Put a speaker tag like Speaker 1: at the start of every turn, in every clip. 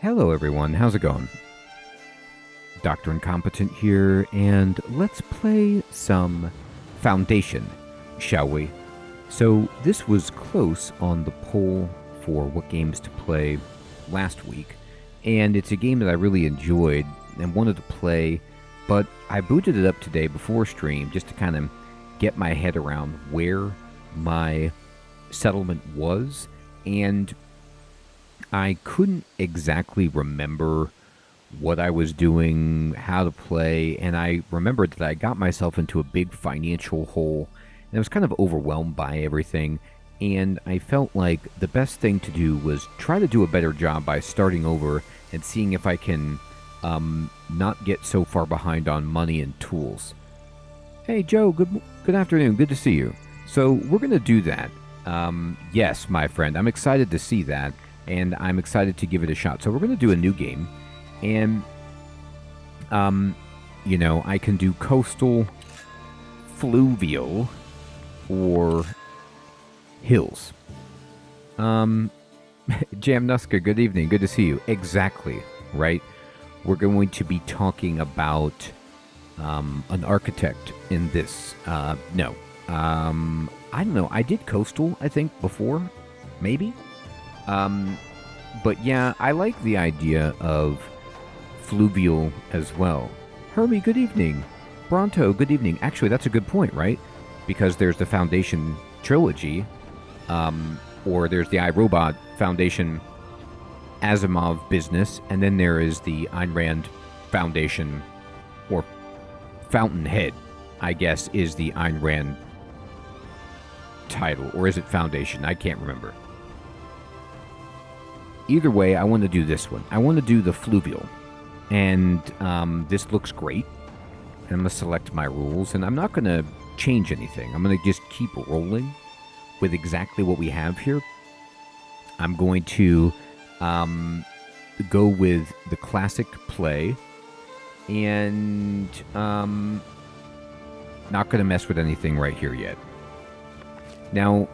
Speaker 1: Hello everyone, how's it going? Dr. Incompetent here, and let's play some Foundation, shall we? So this was close on the poll for what games to play last week, and it's a game that I really enjoyed and wanted to play, but I booted it up today before stream just to kind of get my head around where my settlement was, and I couldn't exactly remember what I was doing, how to play, and I remembered that I got myself into a big financial hole, and I was kind of overwhelmed by everything, and I felt like the best thing to do was try to do a better job by starting over and seeing if I can not get so far behind on money and tools. Hey Joe, good afternoon, good to see you. So we're going to do that. Yes, my friend, I'm excited to see that. And I'm excited to give it a shot. So we're going to do a new game. And, I can do coastal, fluvial, or hills. Jam Nusker, good evening. Good to see you. Exactly, right? We're going to be talking about an architect in this. No. I don't know. I did coastal, I think, before. Maybe? But yeah, I like the idea of fluvial as well. Herbie, good evening. Bronto, good evening. Actually, that's a good point, right? Because there's the Foundation trilogy, or there's the iRobot Foundation Asimov business, and then there is the Ayn Rand Foundation, or Fountainhead, I guess, is the Ayn Rand title, or is it Foundation? I can't remember. Either way, I want to do this one. I want to do the fluvial. And this looks great. And I'm going to select my rules. And I'm not going to change anything. I'm going to just keep rolling with exactly what we have here. I'm going to go with the classic play. And not going to mess with anything right here yet. Now,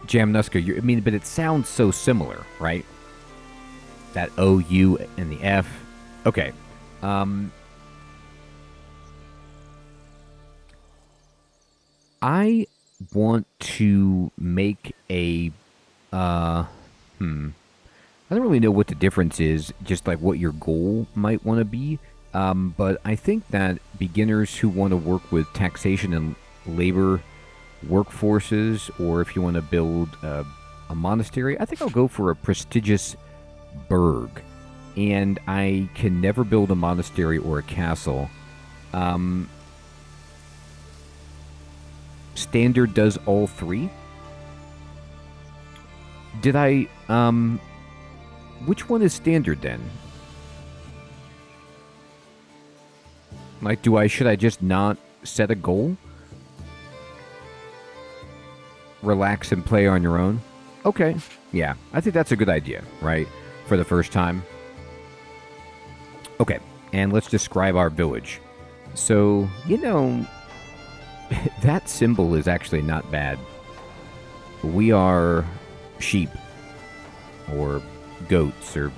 Speaker 1: Jam Nusker, but it sounds so similar, right? That O, U, and the F. Okay. I want to make a, I don't really know what the difference is, just like what your goal might want to be. But I think that beginners who want to work with taxation and labor workforces, or if you want to build a monastery, I think I'll go for a prestigious burg. And I can never build a monastery or a castle. Standard does all three. Did I, which one is standard then? Like, should I just not set a goal? Relax and play on your own? Okay. Yeah, I think that's a good idea, right? For the first time. Okay, and let's describe our village. So, that symbol is actually not bad. We are sheep, or goats, or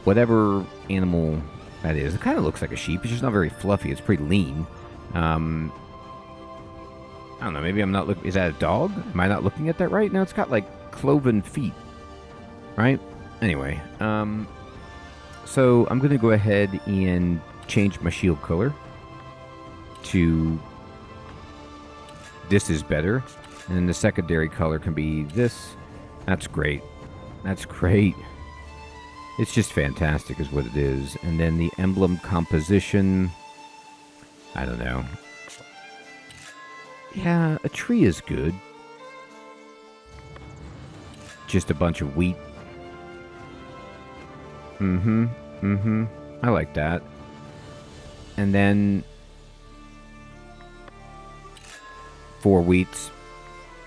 Speaker 1: whatever animal that is. It kind of looks like a sheep. It's just not very fluffy. It's pretty lean. I don't know, maybe I'm not looking... Is that a dog? Am I not looking at that right? No, it's got, like, cloven feet. Right? Anyway, so I'm going to go ahead and change my shield color to... This is better. And then the secondary color can be this. That's great. That's great. It's just fantastic is what it is. And then the emblem composition... I don't know. Yeah, a tree is good. Just a bunch of wheat. I like that. And then 4 wheats.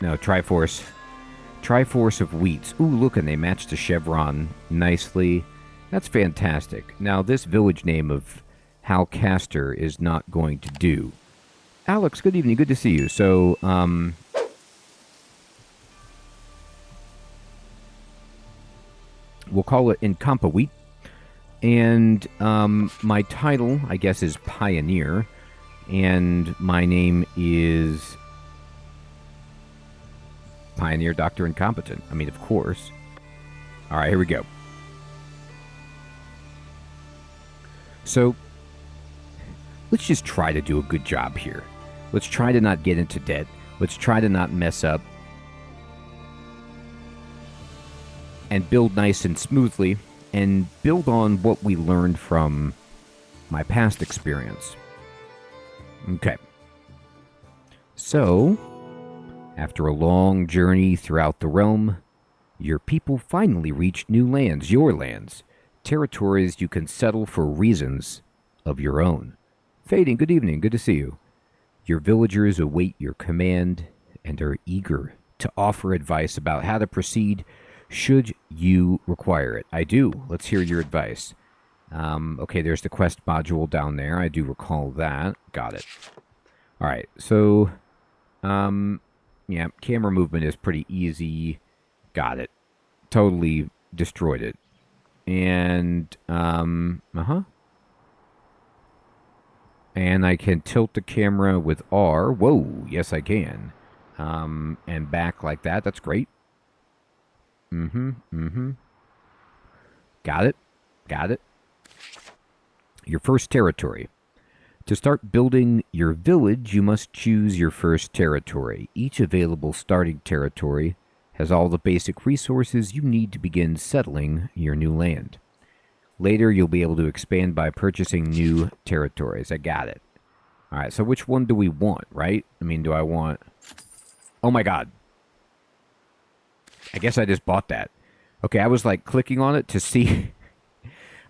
Speaker 1: No, Triforce. Triforce of wheats. Ooh, look, and they match the chevron nicely. That's fantastic. Now, this village name of Hal Castor is not going to do. Alex, good evening. Good to see you. So, We'll call it Incompetent. And my title, I guess, is Pioneer. And my name is Pioneer Dr. Incompetent. I mean, of course. All right, here we go. So, let's just try to do a good job here. Let's try to not get into debt. Let's try to not mess up. And build nice and smoothly. And build on what we learned from my past experience. Okay. So, after a long journey throughout the realm, your people finally reached new lands, your lands. Territories you can settle for reasons of your own. Fading, good evening, good to see you. Your villagers await your command and are eager to offer advice about how to proceed should you require it. I do. Let's hear your advice. Okay, there's the quest module down there. I do recall that. Got it. All right, so, yeah, camera movement is pretty easy. Got it. Totally destroyed it. And, And I can tilt the camera with R. Whoa, yes I can. And back like that. That's great. Got it. Got it. Your first territory. To start building your village, you must choose your first territory. Each available starting territory has all the basic resources you need to begin settling your new land. Later, you'll be able to expand by purchasing new territories. I got it. All right, so which one do we want, right? I mean, do I want... Oh my god. I guess I just bought that. Okay, I was like clicking on it to see...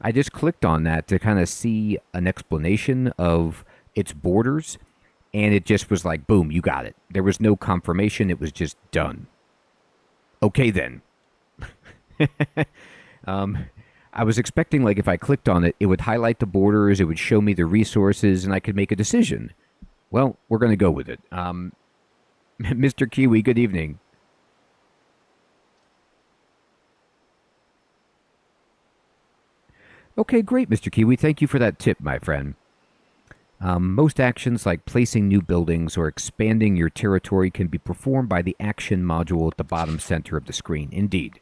Speaker 1: I just clicked on that to kind of see an explanation of its borders, and it just was like, boom, you got it. There was no confirmation. It was just done. Okay, then. I was expecting, like, if I clicked on it, it would highlight the borders, it would show me the resources, and I could make a decision. Well, we're going to go with it. Mr. Kiwi, good evening. Okay, great, Mr. Kiwi. Thank you for that tip, my friend. Most actions like placing new buildings or expanding your territory can be performed by the action module at the bottom center of the screen. Indeed.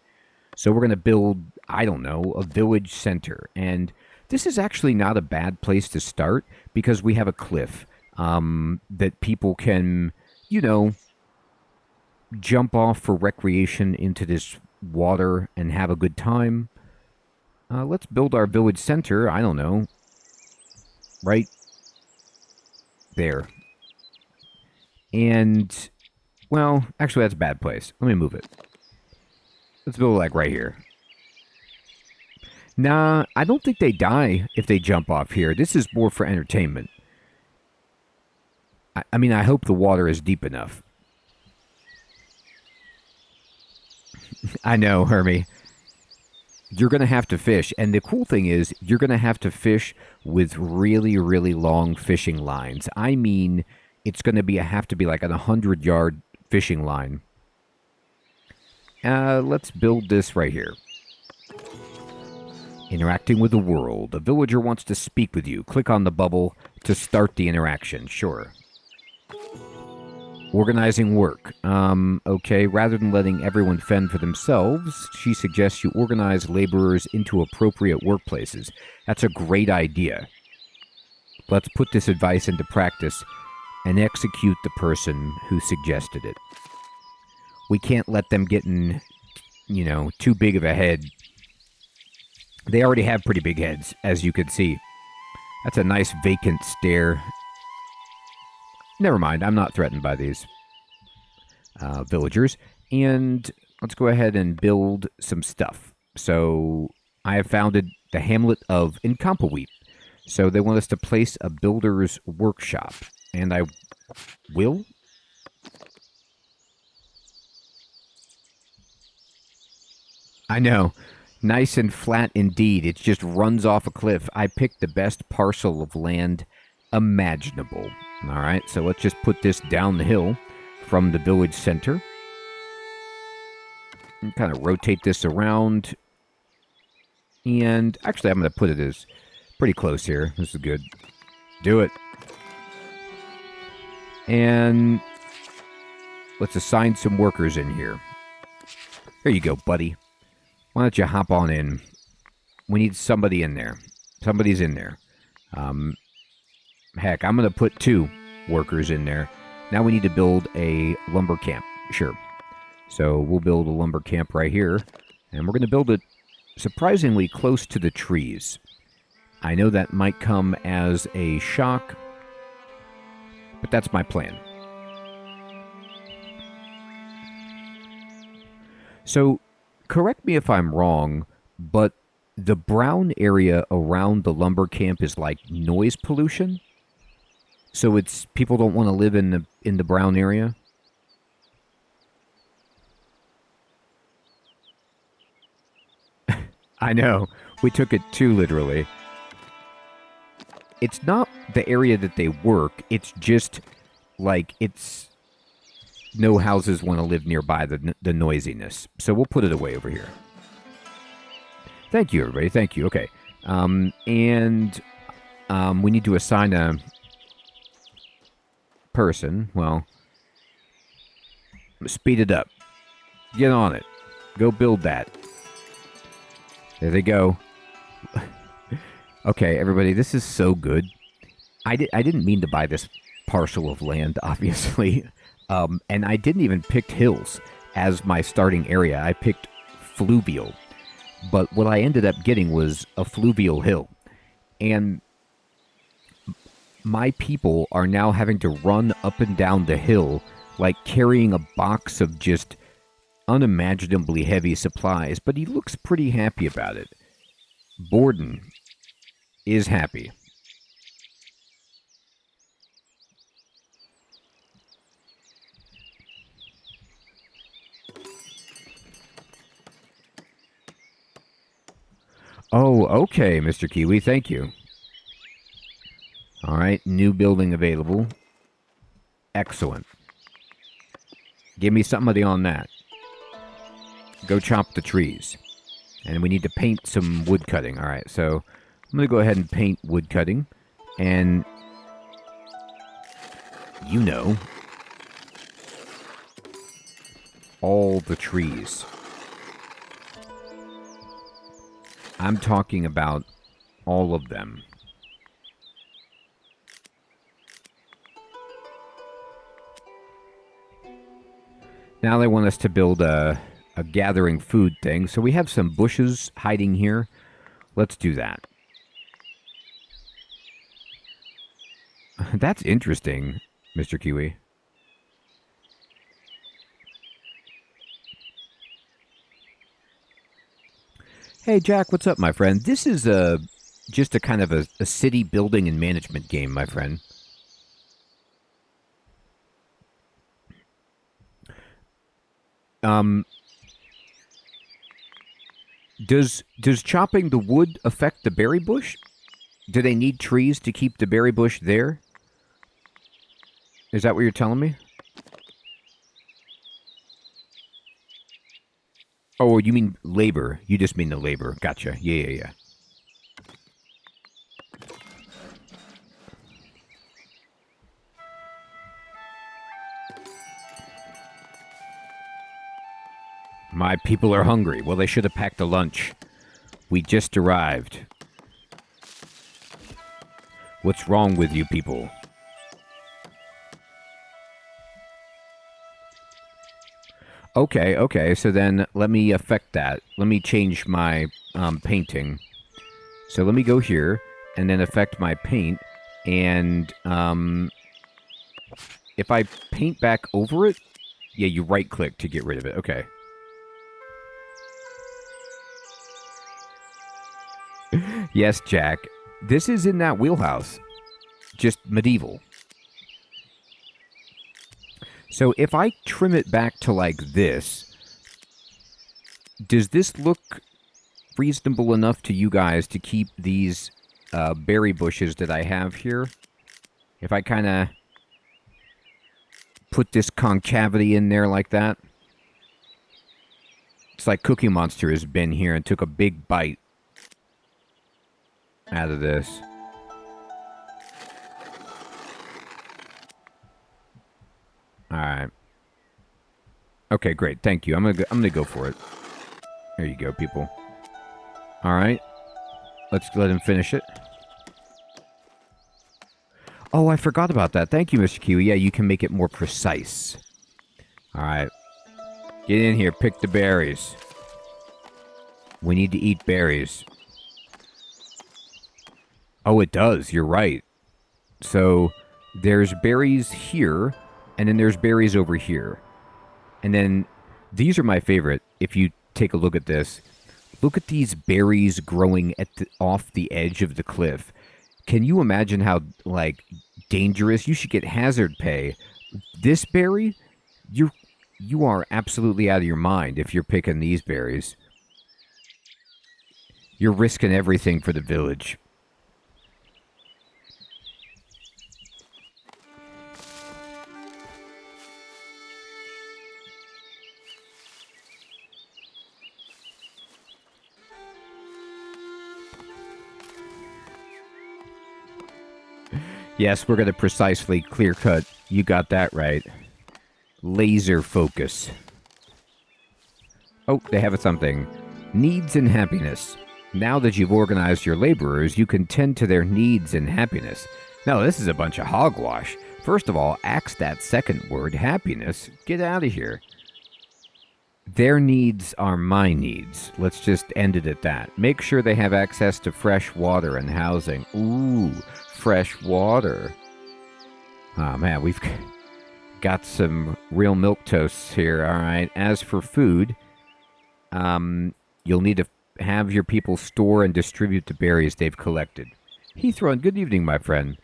Speaker 1: So we're going to build, I don't know, a village center. And this is actually not a bad place to start because we have a cliff that people can, you know, jump off for recreation into this water and have a good time. Let's build our village center, I don't know, right there. And, well, actually that's a bad place. Let me move it. Let's build it like right here. Nah, I don't think they die if they jump off here. This is more for entertainment. I mean, I hope the water is deep enough. I know, Hermie. You're going to have to fish. And the cool thing is, you're going to have to fish with really, really long fishing lines. I mean, it's going to have to be like a 100-yard fishing line. Let's build this right here. Interacting with the world. A villager wants to speak with you. Click on the bubble to start the interaction. Sure. Organizing work. Okay, rather than letting everyone fend for themselves, she suggests you organize laborers into appropriate workplaces. That's a great idea. Let's put this advice into practice and execute the person who suggested it. We can't let them get in, you know, too big of a head. They already have pretty big heads, as you can see. That's a nice vacant stare. Never mind, I'm not threatened by these villagers. And let's go ahead and build some stuff. So I have founded the hamlet of Incompetent. So they want us to place a builder's workshop. And I will. I know. Nice and flat indeed. It just runs off a cliff. I picked the best parcel of land imaginable. All right, so let's just put this down the hill from the village center. And kind of rotate this around. And actually, I'm going to put it as pretty close here. This is good. Do it. And let's assign some workers in here. Here you go, buddy. Why don't you hop on in? We need somebody in there. Somebody's in there. Heck, I'm going to put 2 workers in there. Now we need to build a lumber camp. Sure. So we'll build a lumber camp right here. And we're going to build it surprisingly close to the trees. I know that might come as a shock, but that's my plan. So, correct me if I'm wrong, but the brown area around the lumber camp is like noise pollution? So it's people don't want to live in the brown area? I know. We took it too literally. It's not the area that they work. It's just like it's no houses want to live nearby the noisiness. So we'll put it away over here. Thank you, everybody. Thank you. Okay. And we need to assign a person. Well, speed it up. Get on it. Go build that. There they go. Okay, everybody, this is so good. I didn't mean to buy this parcel of land, obviously. And I didn't even pick hills as my starting area. I picked fluvial. But what I ended up getting was a fluvial hill. And my people are now having to run up and down the hill like carrying a box of just unimaginably heavy supplies. But he looks pretty happy about it. Borden is happy. Oh, okay, Mr. Kiwi, thank you. All right, new building available. Excellent. Give me somebody on that. Go chop the trees. And we need to paint some wood cutting. All right, so I'm going to go ahead and paint wood cutting. And, you know, all the trees. I'm talking about all of them. Now they want us to build a gathering food thing. So we have some bushes hiding here. Let's do that. That's interesting, Mr. Kiwi. Hey, Jack, what's up, my friend? This is just a kind of a city building and management game, my friend. Does chopping the wood affect the berry bush? Do they need trees to keep the berry bush there? Is that what you're telling me? Oh, you mean labor. You just mean the labor. Gotcha. Yeah. My people are hungry. Well, they should have packed a lunch. We just arrived. What's wrong with you people? Okay, so then let me affect that. Let me change my painting. So let me go here and then affect my paint. And if I paint back over it, yeah, you right-click to get rid of it. Okay. Yes, Jack. This is in that wheelhouse. Just medieval. So if I trim it back to like this, does this look reasonable enough to you guys to keep these berry bushes that I have here? If I kind of put this concavity in there like that? It's like Cookie Monster has been here and took a big bite. out of this. All right. Okay, great. Thank you. I'm gonna go for it. There you go, people. All right. Let's let him finish it. Oh, I forgot about that. Thank you, Mr. Kiwi. Yeah, you can make it more precise. All right. Get in here. Pick the berries. We need to eat berries. Oh, it does. You're right. So there's berries here, and then there's berries over here. And then these are my favorite. If you take a look at this, look at these berries growing at off the edge of the cliff. Can you imagine how, like, dangerous? You should get hazard pay. This berry, you are absolutely out of your mind if you're picking these berries. You're risking everything for the village. Yes, we're going to precisely clear cut. You got that right. Laser focus. Oh, they have something. Needs and happiness. Now that you've organized your laborers, you can tend to their needs and happiness. Now, this is a bunch of hogwash. First of all, axe that second word, happiness. Get out of here. Their needs are my needs. Let's just end it at that. Make sure they have access to fresh water and housing. Ooh, fresh water. Oh, man, we've got some real milquetoasts here. All right. As for food, you'll need to have your people store and distribute the berries they've collected. Heathron, good evening, my friend.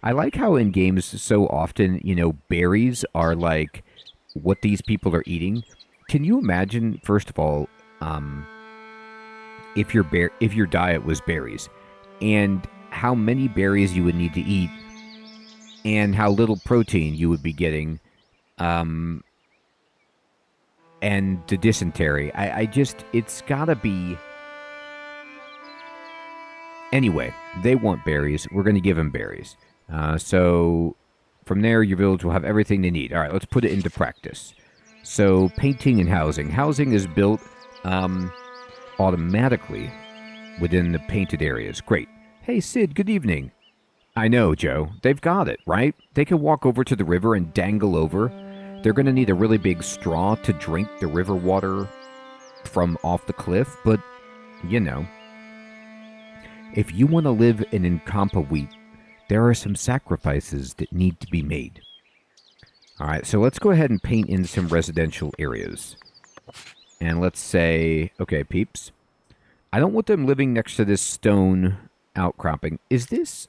Speaker 1: I like how in games so often, berries are like what these people are eating. Can you imagine, first of all, if your diet was berries, and how many berries you would need to eat, and how little protein you would be getting, and the dysentery. It's gotta be... Anyway, they want berries. We're going to give them berries. So from there, your village will have everything they need. All right, let's put it into practice. So painting and housing. Housing is built automatically within the painted areas. Great. Hey, Sid, good evening. I know, Joe. They've got it, right? They can walk over to the river and dangle over. They're going to need a really big straw to drink the river water from off the cliff, but, if you want to live in Incompetent, there are some sacrifices that need to be made. All right, so let's go ahead and paint in some residential areas. And let's say, okay, peeps, I don't want them living next to this stone outcropping. Does this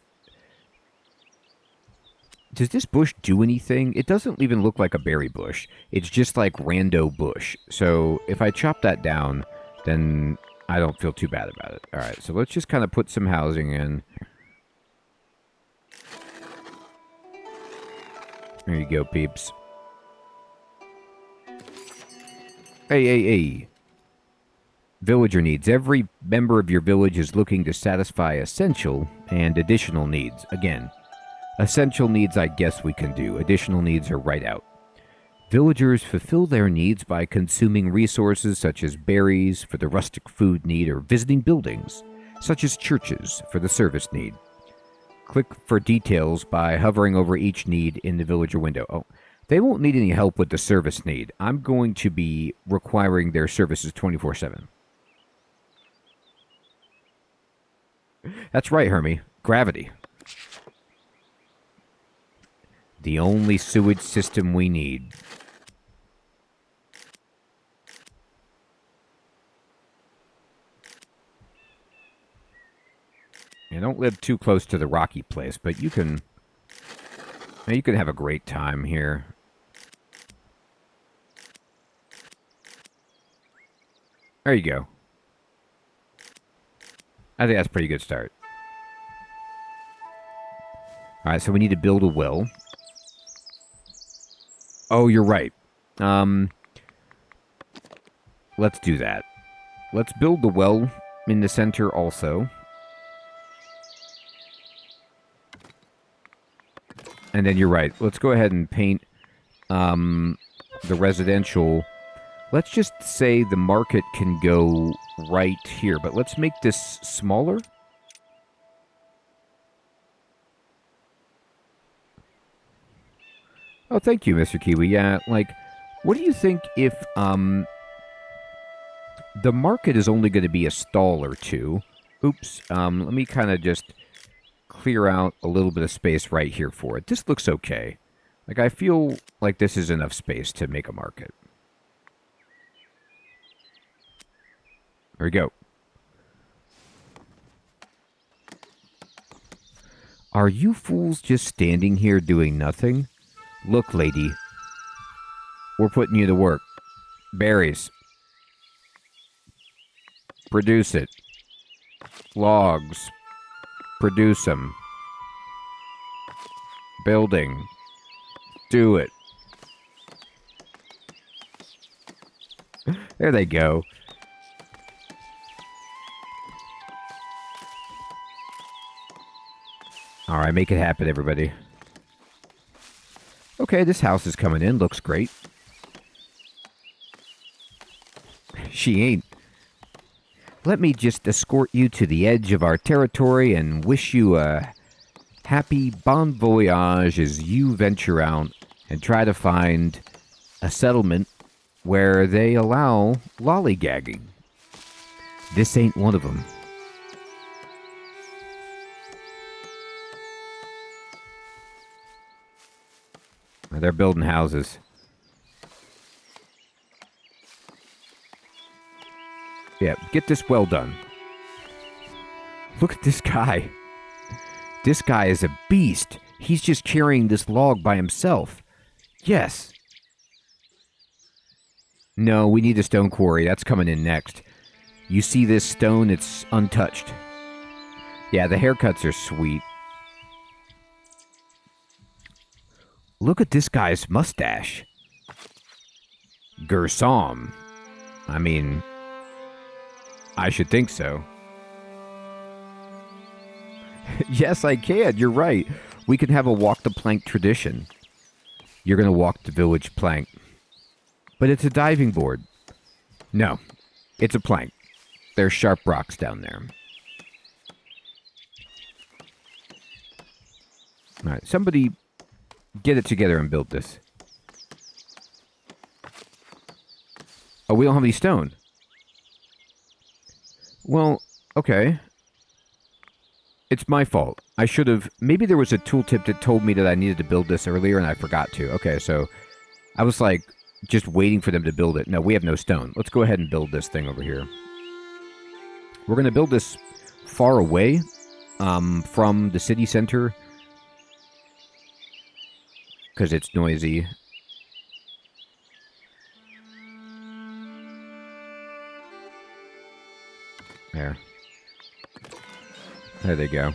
Speaker 1: bush do anything? It doesn't even look like a berry bush. It's just like rando bush. So if I chop that down, then I don't feel too bad about it. All right, so let's just kind of put some housing in. There you go, peeps. Hey. Villager needs. Every member of your village is looking to satisfy essential and additional needs. Again, essential needs I guess we can do. Additional needs are right out. Villagers fulfill their needs by consuming resources such as berries for the rustic food need or visiting buildings, such as churches for the service need. Click for details by hovering over each need in the villager window. Oh, they won't need any help with the service need. I'm going to be requiring their services 24/7. That's right, Hermie. Gravity. The only sewage system we need. And don't live too close to the rocky place, but you can have a great time here. There you go. I think that's a pretty good start. All right, so we need to build a well. Oh, you're right. Let's do that. Let's build the well in the center also. And then you're right. Let's go ahead and paint the residential. Let's just say the market can go right here, but let's make this smaller. Oh, thank you, Mr. Kiwi. Yeah, like, what do you think if the market is only going to be a stall or two? Oops. Let me kind of just clear out a little bit of space right here for it. This looks okay. Like, I feel like this is enough space to make a market. There we go. Are you fools just standing here doing nothing? Look, lady. We're putting you to work. Berries. Produce it. Logs. Produce them. Building. Do it. There they go. Alright, make it happen, everybody. Okay, this house is coming in. Looks great. She ain't. Let me just escort you to the edge of our territory and wish you a happy bon voyage as you venture out and try to find a settlement where they allow lollygagging. This ain't one of them. They're building houses. Yeah, get this well done. Look at this guy. This guy is a beast. He's just carrying this log by himself. Yes. No, we need a stone quarry. That's coming in next. You see this stone? It's untouched. Yeah, the haircuts are sweet. Look at this guy's mustache. Gersom. I mean, I should think so. Yes, I can. You're right. We can have a walk the plank tradition. You're going to walk the village plank. But it's a diving board. No, it's a plank. There's sharp rocks down there. All right, somebody get it together and build this. Oh, we don't have any stone. Well, okay. It's my fault. I should have... Maybe there was a tooltip that told me that I needed to build this earlier and I forgot to. Okay, so I was like just waiting for them to build it. No, we have no stone. Let's go ahead and build this thing over here. We're going to build this far away from the city center because it's noisy. There. There they go.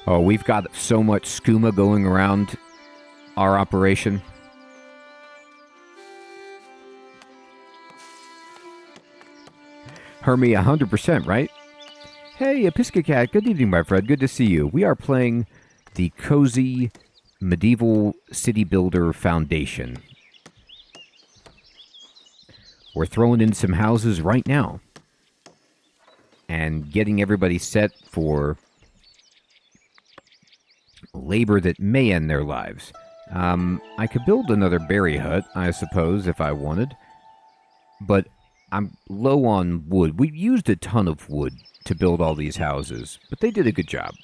Speaker 1: Oh, we've got so much skooma going around our operation. Hermie, 100%, right? Hey, Episcocat, good evening, my friend. Good to see you. We are playing the Cozy Medieval City Builder Foundation. We're throwing in some houses right now. And getting everybody set for labor that may end their lives. I could build another berry hut, I suppose, if I wanted. But I'm low on wood. We've used a ton of wood to build all these houses, but they did a good job.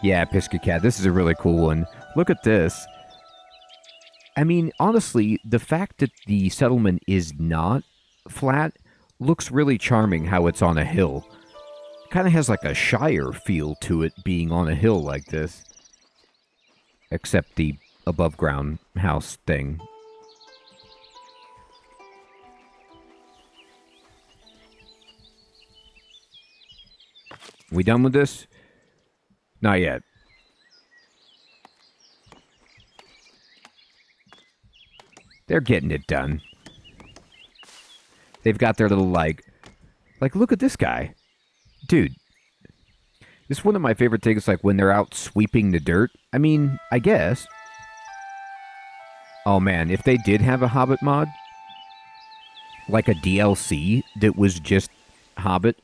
Speaker 1: Yeah, Piscacat, this is a really cool one. Look at this. I mean, honestly, the fact that the settlement is not flat looks really charming how it's on a hill. Kind of has like a Shire feel to it being on a hill like this. Except the above ground house thing. We done with this? Not yet. They're getting it done. They've got their little, like, look at this guy. Dude. This is one of my favorite things, like, when they're out sweeping the dirt. I mean, I guess. Oh, man, if they did have a Hobbit mod, like a DLC that was just Hobbit,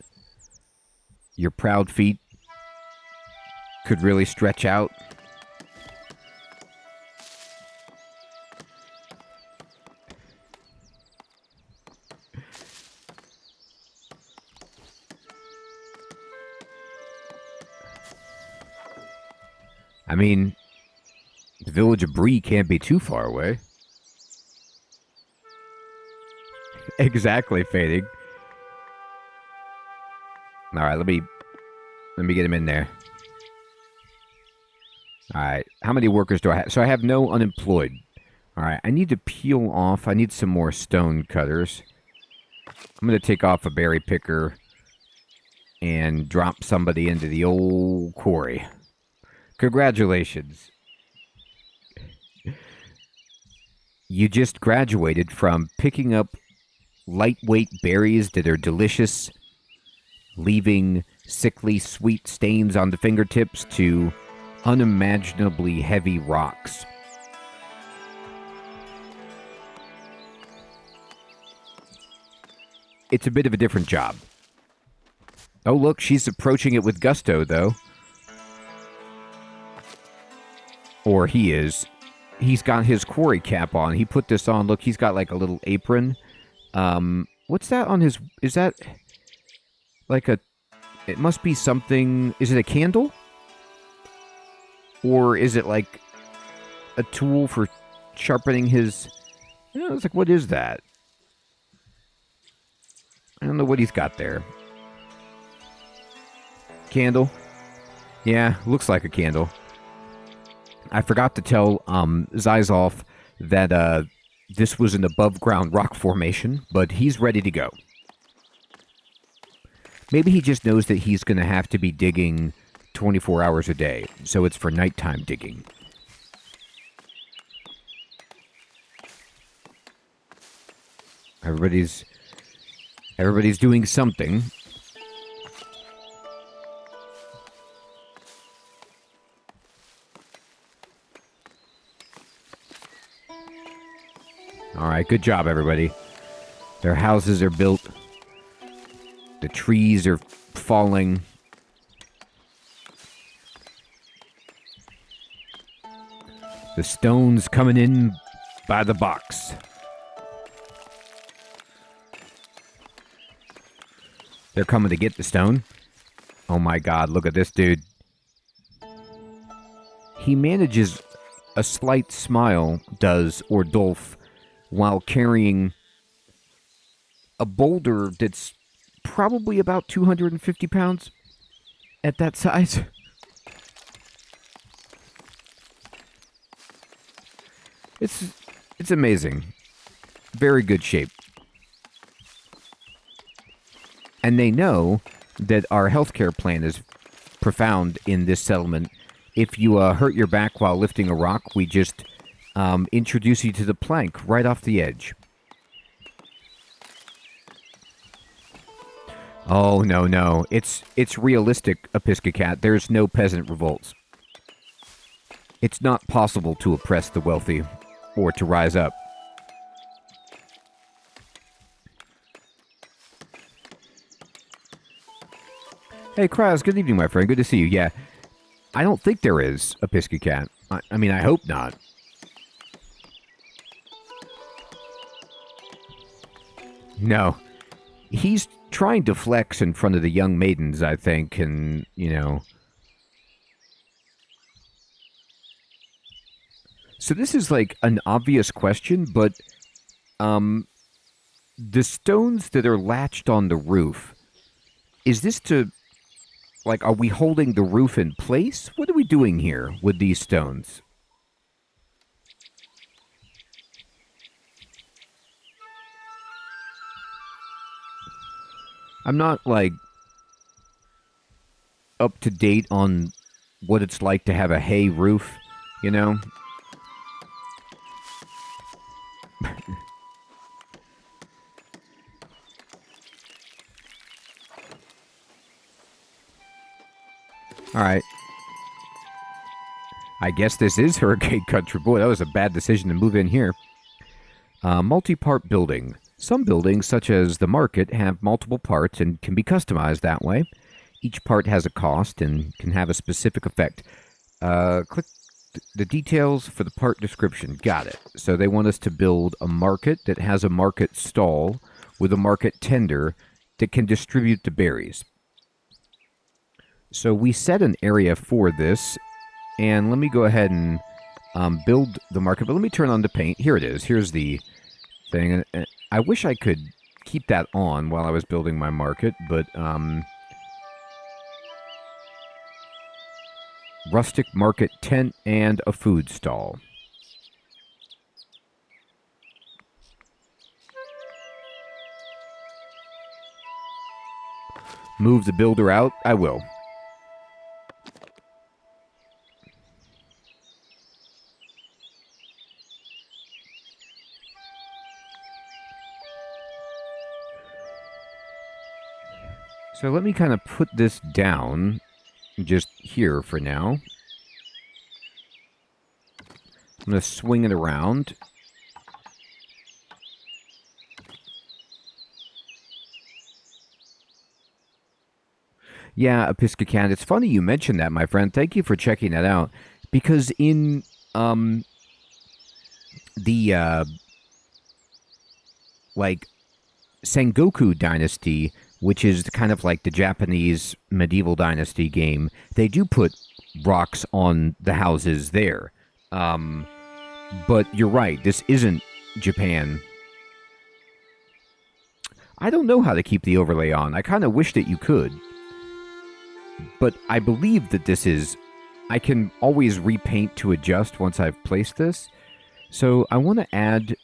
Speaker 1: your proud feet could really stretch out. I mean, the village of Bree can't be too far away. Exactly, fading. All right, let me get him in there. All right, how many workers do I have? So I have no unemployed. All right, I need to peel off. I need some more stone cutters. I'm going to take off a berry picker and drop somebody into the old quarry. Congratulations. You just graduated from picking up lightweight berries that are delicious, leaving sickly sweet stains on the fingertips, to unimaginably heavy rocks. It's a bit of a different job. Oh, look, she's approaching it with gusto, though. Or he is. He's got his quarry cap on. He put this on. Look, he's got like a little apron. What's that on his... Is that like a... It must be something... Is it a candle? Or is it like a tool for sharpening his... You know, it's like, what is that? I don't know what he's got there. Candle? Yeah, looks like a candle. I forgot to tell Zizov that this was an above-ground rock formation, but he's ready to go. Maybe he just knows that he's going to have to be digging 24 hours a day, so it's for nighttime digging. Everybody's doing something. All right, good job, everybody. Their houses are built. The trees are falling. The stone's coming in by the box. They're coming to get the stone. Oh my god, look at this dude. He manages a slight smile, does Ordulf, while carrying a boulder that's probably about 250 pounds at that size. It's amazing. Very good shape. And they know that our healthcare plan is profound in this settlement. If you hurt your back while lifting a rock, we just introduce you to the plank right off the edge. Oh, no. It's realistic, Episcocat. There's no peasant revolts. It's not possible to oppress the wealthy or to rise up. Hey, Kraz, good evening, my friend. Good to see you. Yeah, I don't think there is a Piscacat. I mean, I hope not. No. He's trying to flex in front of the young maidens, I think, and, you know... So this is, like, an obvious question, but, the stones that are latched on the roof, is this to... Like, are we holding the roof in place? What are we doing here with these stones? I'm not, like, up to date on what it's like to have a hay roof, you know? Alright. I guess this is Hurricane Country. Boy, that was a bad decision to move in here. Multi-part building. Some buildings, such as the market, have multiple parts and can be customized that way. Each part has a cost and can have a specific effect. Click the details for the part description. Got it. So they want us to build a market that has a market stall with a market tender that can distribute the berries. So we set an area for this, and let me go ahead and build the market. But let me turn on the paint. Here it is. Here's the thing. And I wish I could keep that on while I was building my market, but rustic market tent and a food stall. Move the builder out? I will. So let me kind of put this down just here for now. I'm going to swing it around. Yeah, Episcocan. It's funny you mentioned that, my friend. Thank you for checking that out. Because in the like Sengoku Dynasty, which is kind of like the Japanese medieval dynasty game, they do put rocks on the houses there. But you're right, this isn't Japan. I don't know how to keep the overlay on. I kind of wish that you could. But I believe that this is... I can always repaint to adjust once I've placed this. So I want to add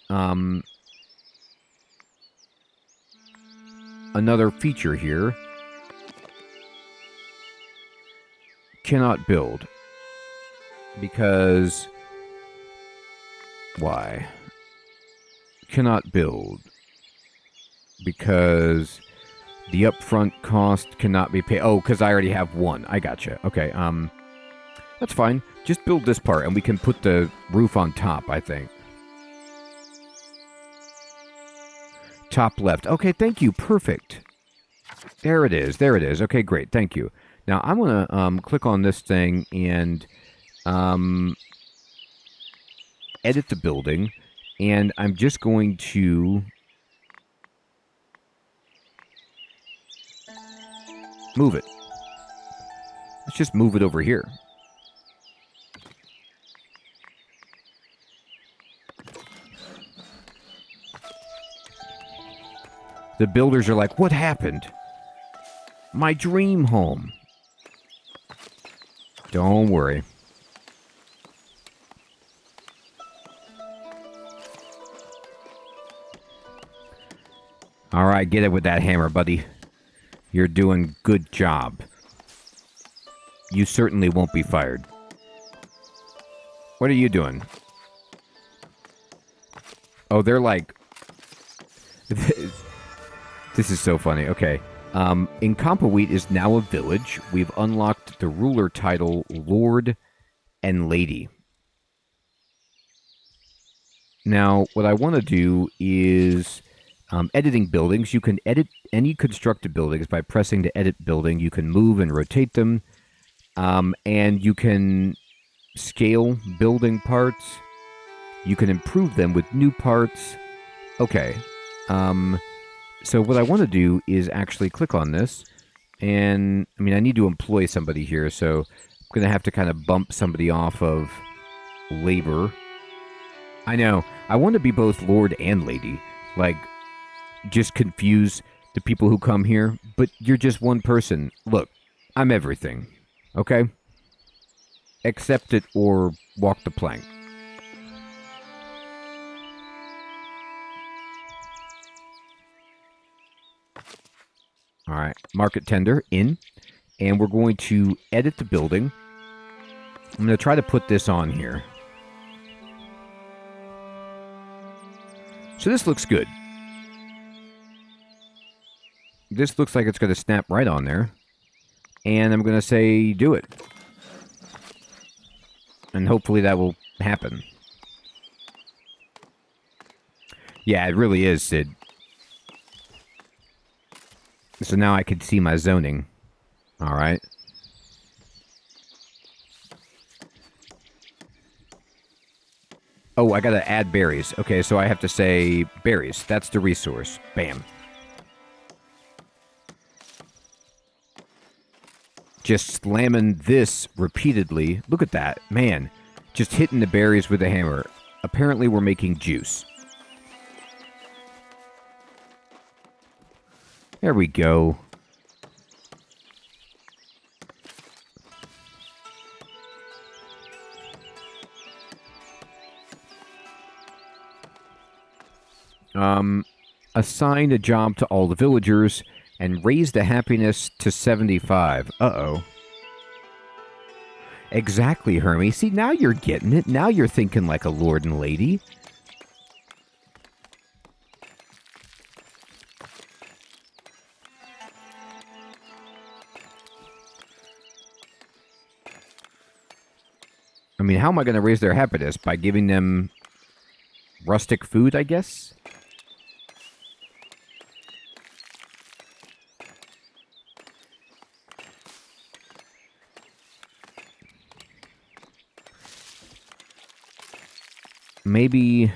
Speaker 1: another feature here. Cannot build. Because... Why? Cannot build. Because the upfront cost cannot be paid. Oh, because I already have one. I gotcha. Okay, that's fine. Just build this part, and we can put the roof on top, I think. Top left. Okay, thank you. Perfect. There it is. There it is. Okay, great. Thank you. Now, I'm going to click on this thing and edit the building, and I'm just going to move it. Let's just move it over here. The builders are like, what happened? My dream home. Don't worry. All right, get it with that hammer, buddy. You're doing good job. You certainly won't be fired. What are you doing? Oh, they're like... This is so funny. Okay. Incompetent is now a village. We've unlocked the ruler title, Lord and Lady. Now, what I want to do is... editing buildings. You can edit any constructed buildings by pressing the edit building. You can move and rotate them. And you can scale building parts. You can improve them with new parts. Okay. So what I want to do is actually click on this. And, I mean, I need to employ somebody here. So I'm going to have to kind of bump somebody off of labor. I know. I want to be both Lord and Lady. Like... just confuse the people who come here, but you're just one person. Look, I'm everything, okay? Accept it or walk the plank. All right, market tender in, and we're going to edit the building. I'm going to try to put this on here. So this looks good. This looks like it's going to snap right on there. And I'm going to say, do it. And hopefully that will happen. Yeah, it really is, Sid. So now I can see my zoning. Alright. Oh, I gotta add berries. Okay, so I have to say berries. That's the resource. Bam. Just slamming this repeatedly. Look at that. Man, just hitting the berries with a hammer. Apparently we're making juice. There we go. Assign a job to all the villagers and raise the happiness to 75. Uh-oh. Exactly, Hermie. See, now you're getting it. Now you're thinking like a lord and lady. I mean, how am I going to raise their happiness? By giving them rustic food, I guess? Maybe...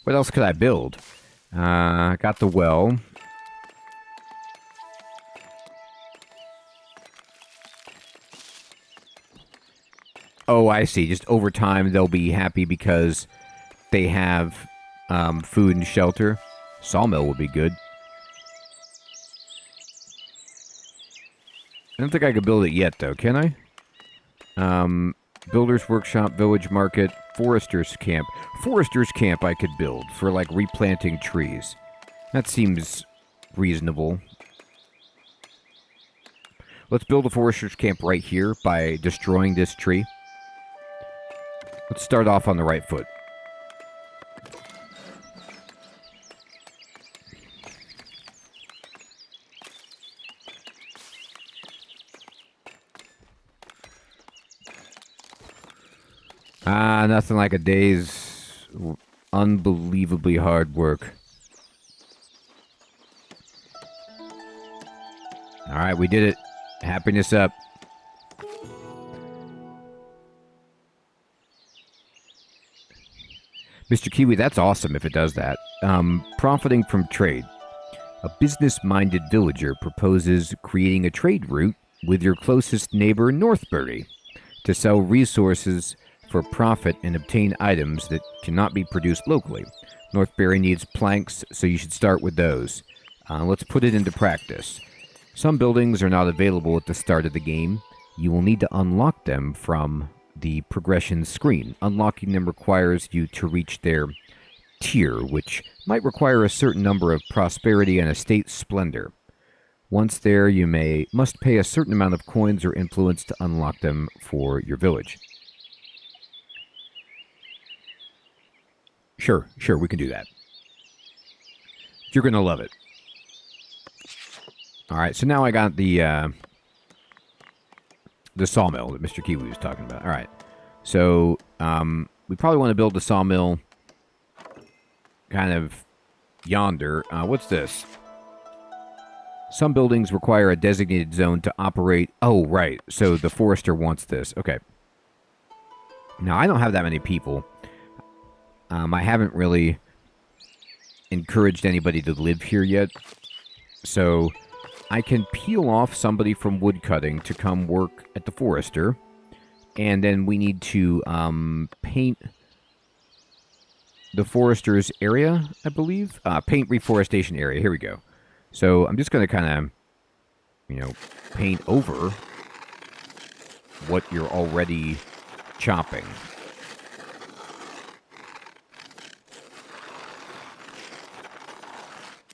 Speaker 1: What else could I build? I got the well. Oh, I see. Just over time, they'll be happy because they have food and shelter. Sawmill would be good. I don't think I could build it yet, though. Can I? Builder's Workshop, Village Market, Forester's Camp. Forester's Camp I could build for, like, replanting trees. That seems reasonable. Let's build a Forester's Camp right here by destroying this tree. Let's start off on the right foot. Nothing like a day's unbelievably hard work. Alright, we did it. Happiness up. Mr. Kiwi, that's awesome if it does that. Profiting from trade. A business-minded villager proposes creating a trade route with your closest neighbor, Northbury, to sell resources for profit and obtain items that cannot be produced locally. Northbury needs planks, so you should start with those. Let's put it into practice. Some buildings are not available at the start of the game. You will need to unlock them from the progression screen. Unlocking them requires you to reach their tier, which might require a certain number of prosperity and estate splendor. Once there, you must pay a certain amount of coins or influence to unlock them for your village. Sure, we can do that. You're going to love it. All right, so now I got the sawmill that Mr. Kiwi was talking about. All right, so we probably want to build the sawmill kind of yonder. What's this? Some buildings require a designated zone to operate. Oh, right. So the forester wants this. Okay. Now, I don't have that many people. I haven't really encouraged anybody to live here yet. So I can peel off somebody from woodcutting to come work at the forester. And then we need to paint the forester's area, I believe. Paint reforestation area. Here we go. So I'm just going to kind of, paint over what you're already chopping.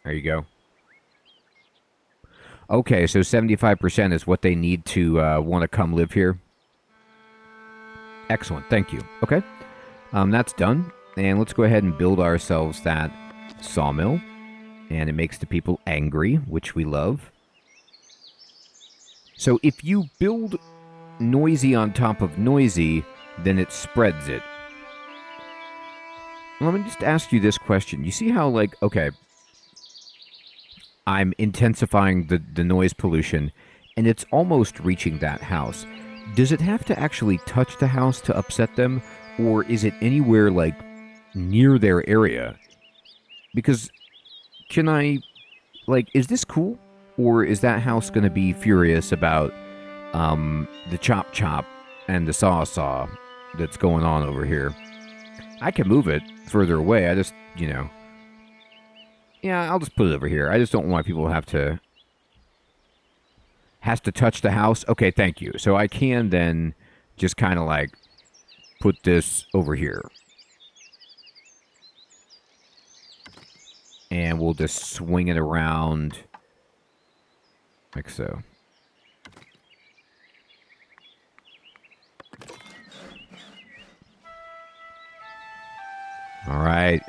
Speaker 1: There you go. Okay, so 75% is what they need to want to come live here. Excellent, thank you. Okay, that's done. And let's go ahead and build ourselves that sawmill. And it makes the people angry, which we love. So if you build noisy on top of noisy, then it spreads it. Let me just ask you this question. You see how, like, okay, I'm intensifying the noise pollution, and it's almost reaching that house. Does it have to actually touch the house to upset them, or is it anywhere, like, near their area? Because, can I, like, is this cool? Or is that house going to be furious about the chop chop and the saw saw that's going on over here? I can move it further away. I just, you know. Yeah, I'll just put it over here. I just don't want people to have to... Has to touch the house? Okay, thank you. So I can then just kind of like put this over here. And we'll just swing it around like so. All right.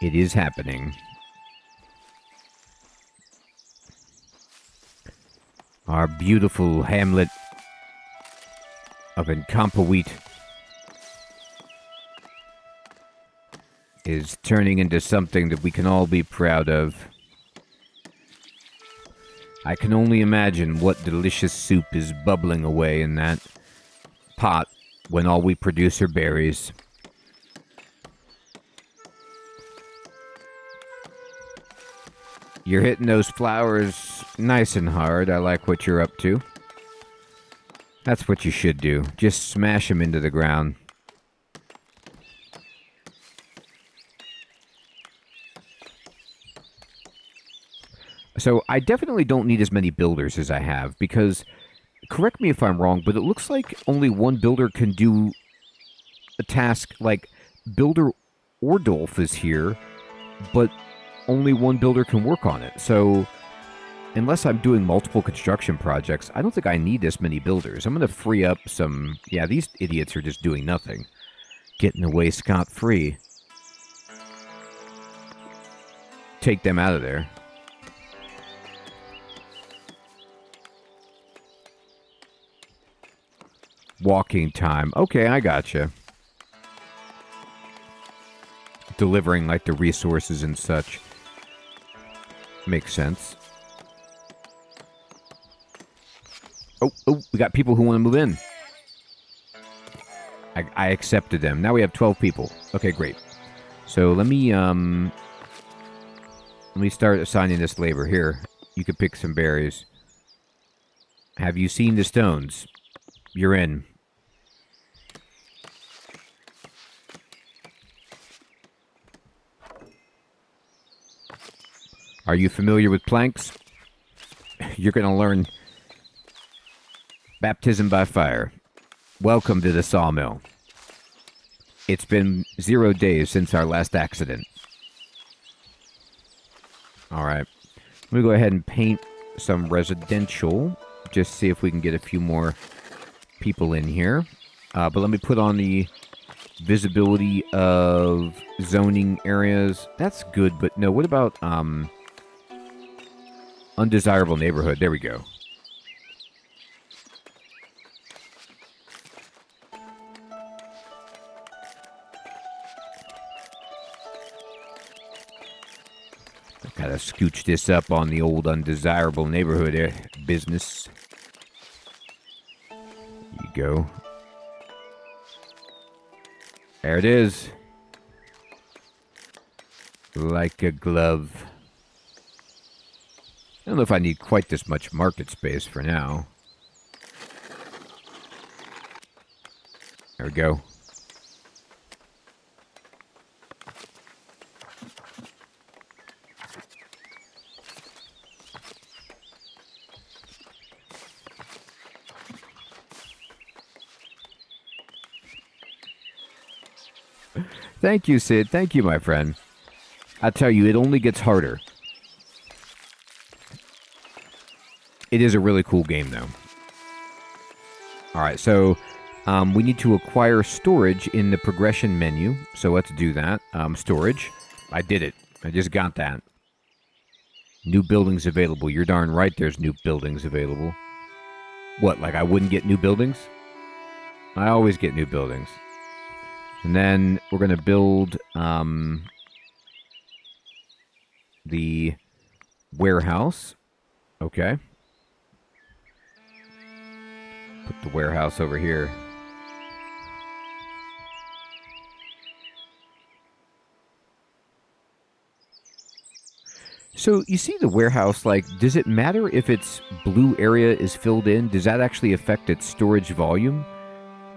Speaker 1: It is happening. Our beautiful hamlet of Incompetent is turning into something that we can all be proud of. I can only imagine what delicious soup is bubbling away in that pot when all we produce are berries. You're hitting those flowers nice and hard. I like what you're up to. That's what you should do. Just smash them into the ground. So I definitely don't need as many builders as I have because, correct me if I'm wrong, but it looks like only one builder can do a task. Like, Builder Ordolf is here, but only one builder can work on it. So unless I'm doing multiple construction projects, I don't think I need this many builders. I'm going to free up some... Yeah, these idiots are just doing nothing. Getting away scot-free. Take them out of there. Walking time. Okay, I gotcha. Delivering, like, the resources and such. Makes sense. Oh, we got people who want to move in. I accepted them. Now we have 12 people. Okay, great. So let me start assigning this labor. Here, you could pick some berries. Have you seen the stones? You're in. Are you familiar with planks? You're going to learn baptism by fire. Welcome to the sawmill. It's been 0 days since our last accident. Alright. Let me go ahead and paint some residential. Just see if we can get a few more people in here. But let me put on the visibility of zoning areas. That's good, but no, what about undesirable neighborhood? There we go. Gotta scooch this up on the old undesirable neighborhood business. There you go. There it is. Like a glove. I don't know if I need quite this much market space for now. There we go. Thank you, Sid. Thank you, my friend. I tell you, it only gets harder. It is a really cool game, though. Alright, so we need to acquire storage in the progression menu. So let's do that. Storage. I did it. I just got that. New buildings available. You're darn right there's new buildings available. What, like I wouldn't get new buildings? I always get new buildings. And then we're going to build the warehouse. Okay. Put the warehouse over here. So you see the warehouse, like, does it matter if its blue area is filled in? Does that actually affect its storage volume?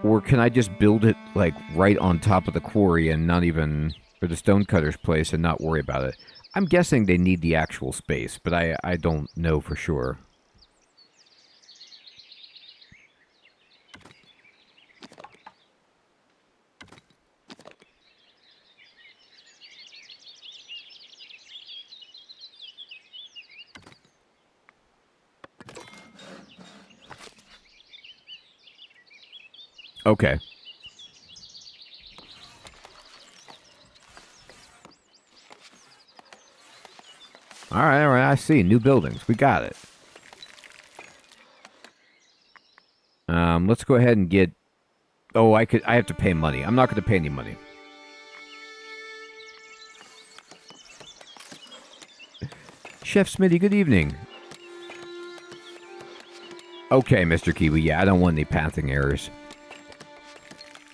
Speaker 1: Or can I just build it, like, right on top of the quarry and not even, or the stonecutter's place and not worry about it? I'm guessing they need the actual space, but I don't know for sure. Okay. All right, I see. New buildings. We got it. Let's go ahead and get... Oh, I have to pay money. I'm not going to pay any money. Chef Smitty, good evening. Okay, Mr. Kiwi. Yeah, I don't want any pathing errors.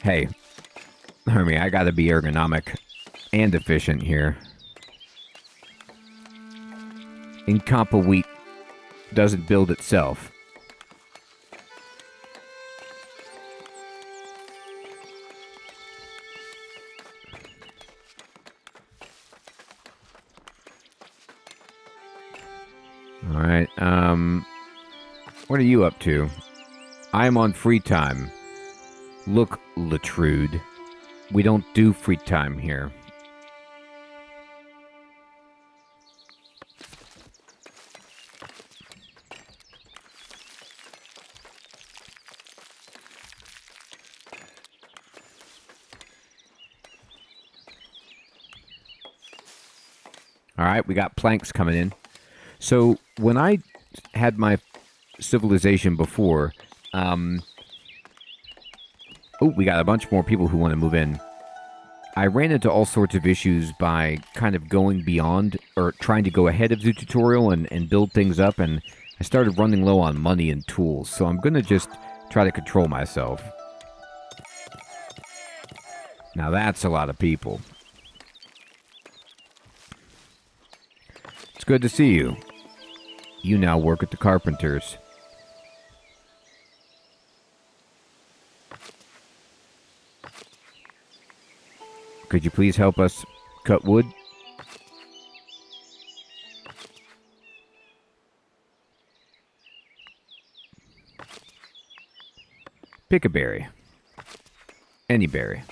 Speaker 1: Hey, I mean, I gotta be ergonomic and efficient here. Incompetent doesn't build itself. All right, what are you up to? I'm on free time. Look, Latrude, we don't do free time here. All right, we got planks coming in. So when I had my civilization before, oh, we got a bunch more people who want to move in. I ran into all sorts of issues by kind of going beyond or trying to go ahead of the tutorial and build things up, and I started running low on money and tools, so I'm going to just try to control myself. Now that's a lot of people. It's good to see you. You now work at the Carpenters. Could you please help us cut wood? Pick a berry. Any berry.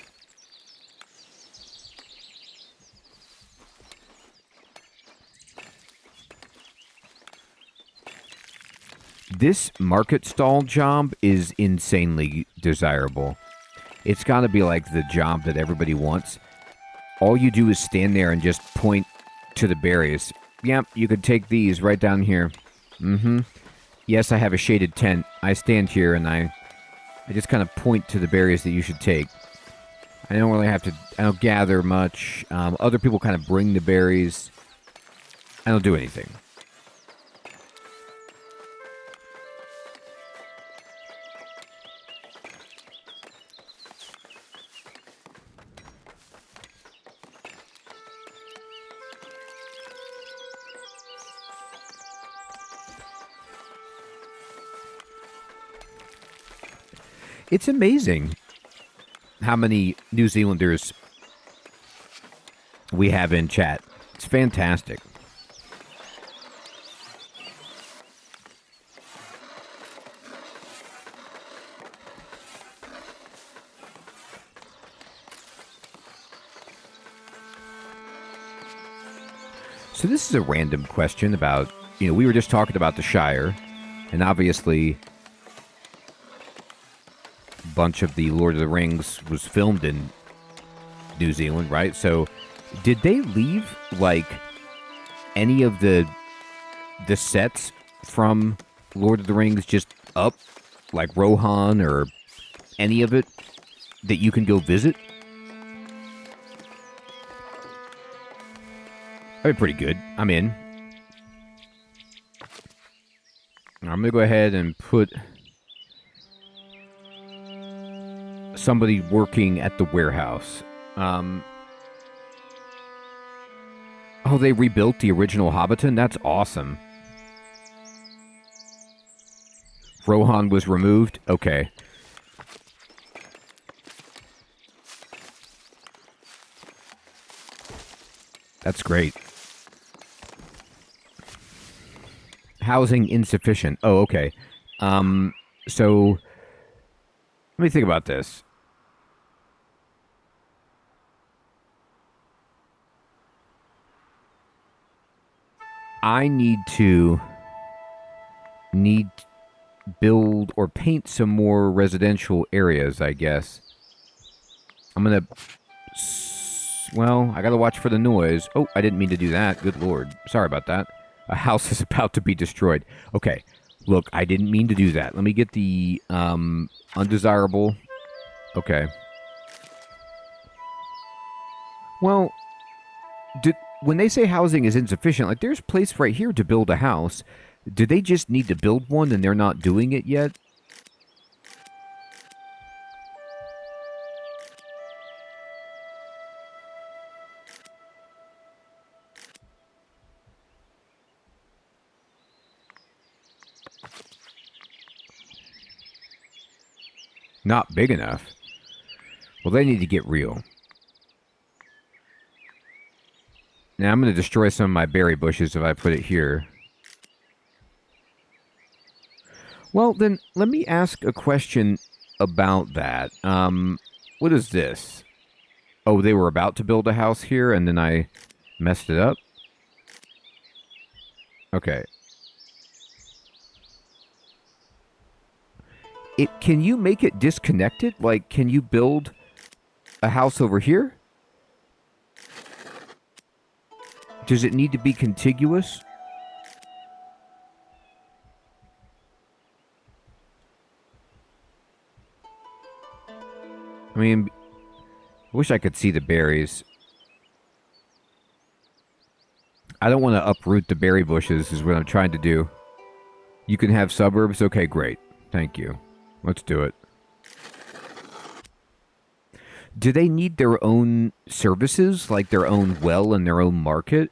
Speaker 1: This market stall job is insanely desirable. It's got to be like the job that everybody wants. All you do is stand there and just point to the berries. Yep, you could take these right down here. Mm-hmm. Yes, I have a shaded tent. I stand here and I just kind of point to the berries that you should take. I don't really have to... I don't gather much. Other people kind of bring the berries. I don't do anything. It's amazing how many New Zealanders we have in chat. It's fantastic. So this is a random question about, we were just talking about the Shire, and obviously bunch of the Lord of the Rings was filmed in New Zealand, right? So did they leave like any of the the sets from Lord of the Rings just up, like Rohan or any of it that you can go visit? That'd be pretty good. I'm in. I'm going to go ahead and put somebody working at the warehouse. Oh, they rebuilt the original Hobbiton? That's awesome. Rohan was removed? Okay. That's great. Housing insufficient. Oh, okay. So let me think about this. I need to build or paint some more residential areas, I guess. I'm gonna... Well, I gotta watch for the noise. Oh, I didn't mean to do that. Good lord. Sorry about that. A house is about to be destroyed. Okay. Look, I didn't mean to do that. Let me get the undesirable. Okay. Well, when they say housing is insufficient, like there's a place right here to build a house. Do they just need to build one and they're not doing it yet? Not big enough. Well, they need to get real. Now, I'm going to destroy some of my berry bushes if I put it here. Well, then, let me ask a question about that. What is this? Oh, they were about to build a house here, and then I messed it up? Okay. Can you make it disconnected? Like, can you build a house over here? Does it need to be contiguous? I mean, I wish I could see the berries. I don't want to uproot the berry bushes is what I'm trying to do. You can have suburbs? Okay, great. Thank you. Let's do it. Do they need their own services, like their own well and their own market?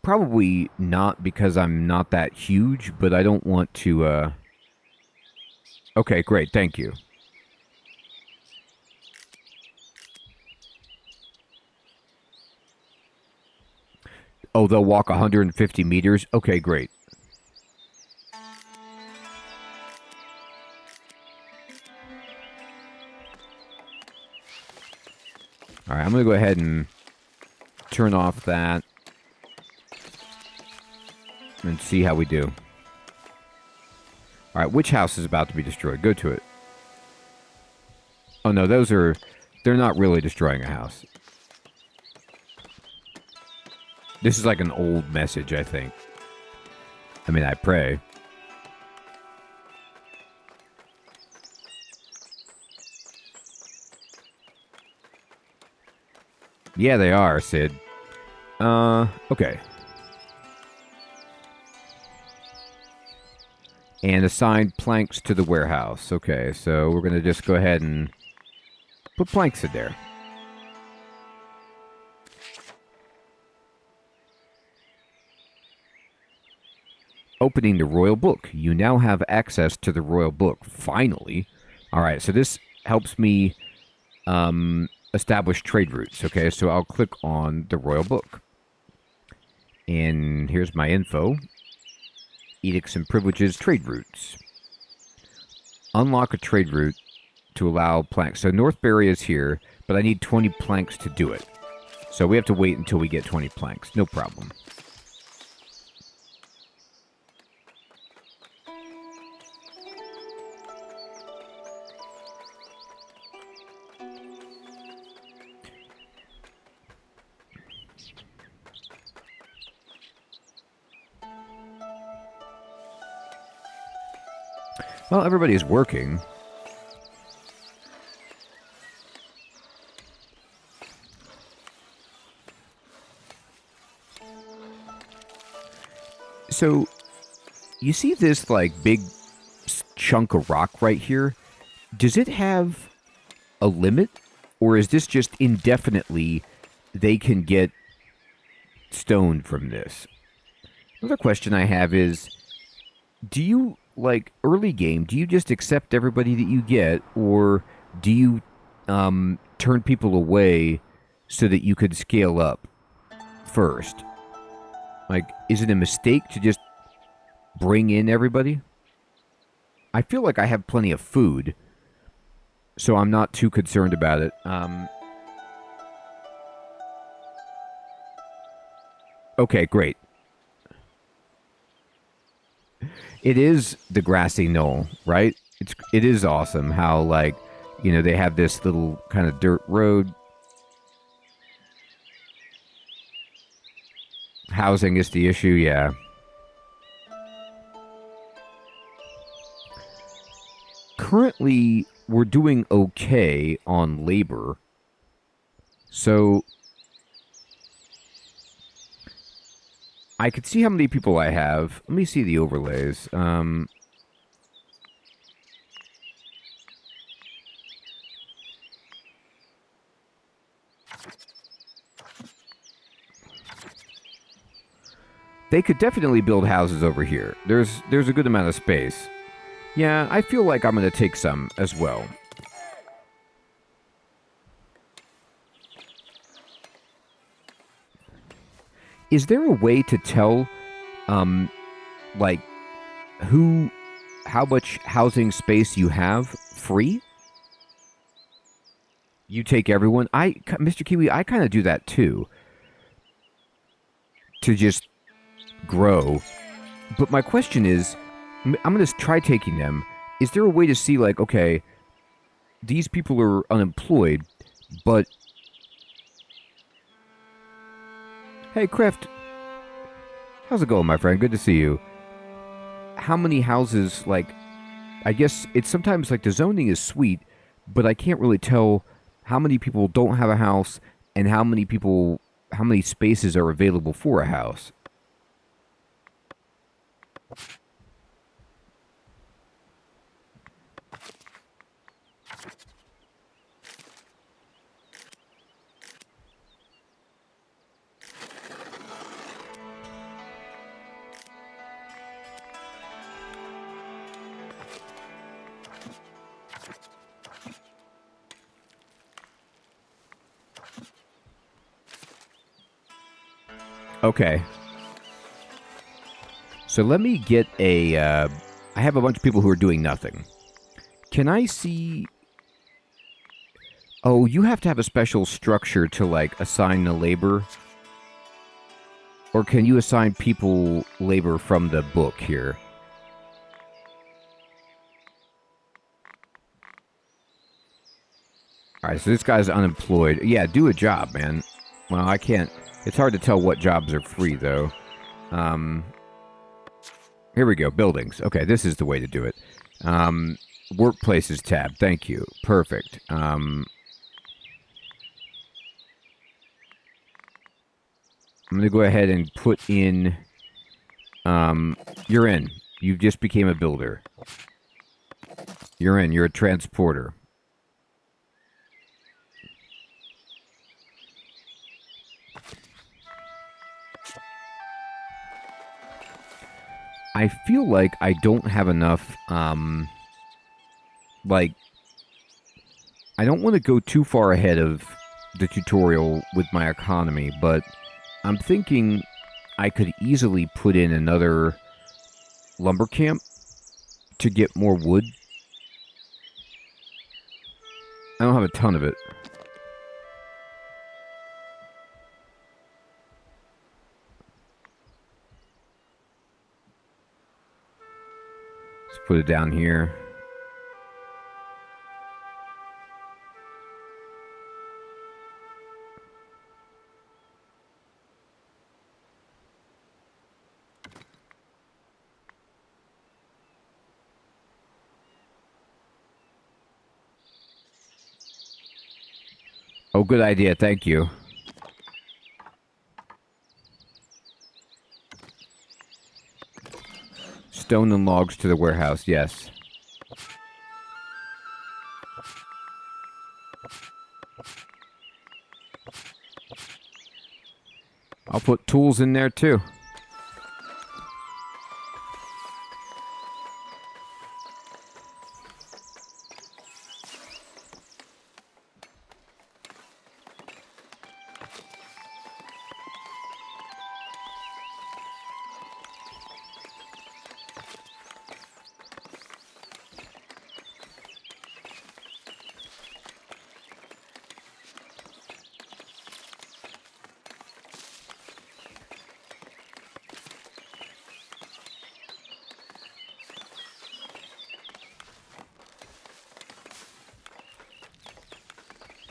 Speaker 1: Probably not, because I'm not that huge, but I don't want to, Okay, great, thank you. Oh, they'll walk 150 meters? Okay, great. Alright, I'm going to go ahead and turn off that and see how we do. Alright, which house is about to be destroyed? Go to it. Oh no, they're not really destroying a house. This is like an old message, I think. I mean, I pray. Yeah, they are, Sid. Okay. And assign planks to the warehouse. Okay, so we're going to just go ahead and put planks in there. Opening the royal book. You now have access to the royal book. Finally. Alright, so this helps me establish trade routes. Okay, so I'll click on the royal book. And here's my info. Edicts and privileges, trade routes. Unlock a trade route to allow planks. So Northbury is here, but I need 20 planks to do it. So we have to wait until we get 20 planks. No problem. Well, everybody is working. So, you see this, like, big chunk of rock right here? Does it have a limit? Or is this just indefinitely they can get stone from this? Another question I have is, do you, like, early game, do you just accept everybody that you get, or do you turn people away so that you could scale up first? Like, is it a mistake to just bring in everybody? I feel like I have plenty of food, so I'm not too concerned about it. Okay, great. It is the grassy knoll, right? It is awesome how, like, you know, they have this little kind of dirt road. Housing is the issue, yeah. Currently, we're doing okay on labor. So I could see how many people I have. Let me see the overlays. They could definitely build houses over here. There's a good amount of space. Yeah, I feel like I'm going to take some as well. Is there a way to tell, like, how much housing space you have free? You take everyone. Mr. Kiwi, I kind of do that too. To just grow. But my question is, I'm going to try taking them. Is there a way to see, like, okay, these people are unemployed, but hey, Kreft, how's it going, my friend? Good to see you. How many houses, like, I guess it's sometimes like the zoning is sweet, but I can't really tell how many people don't have a house and how many spaces are available for a house. Okay. So let me get I have a bunch of people who are doing nothing. Can I see... Oh, you have to have a special structure to, like, assign the labor? Or can you assign people labor from the book here? Alright, so this guy's unemployed. Yeah, do a job, man. Well, I can't... It's hard to tell what jobs are free, though. Here we go. Buildings. Okay, this is the way to do it. Workplaces tab. Thank you. Perfect. I'm going to go ahead and put in... you're in. You just became a builder. You're in. You're a transporter. I feel like I don't have enough, like, I don't want to go too far ahead of the tutorial with my economy, but I'm thinking I could easily put in another lumber camp to get more wood. I don't have a ton of it. Let's put it down here. Oh, good idea. Thank you. Stone and logs to the warehouse, yes. I'll put tools in there too.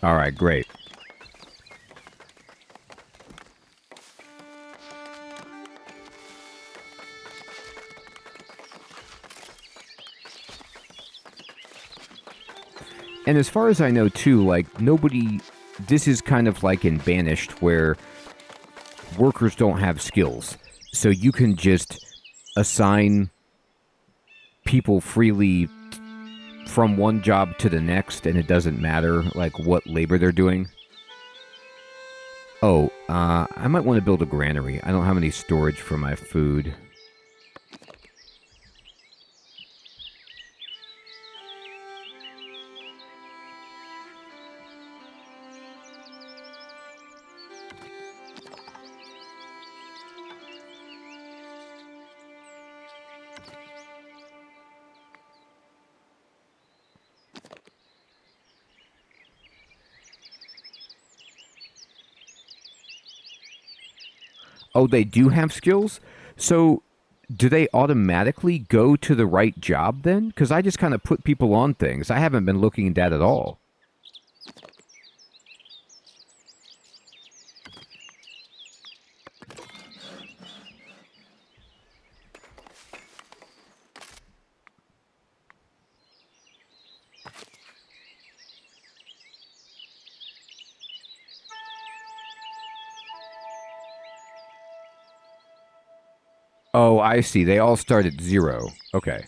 Speaker 1: All right, great. And as far as I know, too, like, nobody... This is kind of like in Banished, where workers don't have skills. So you can just assign people freely from one job to the next, and it doesn't matter, like, what labor they're doing. Oh, I might want to build a granary. I don't have any storage for my food. Oh, they do have skills? So, do they automatically go to the right job then? Because I just kind of put people on things. I haven't been looking at that at all. Oh, I see. They all start at 0. Okay.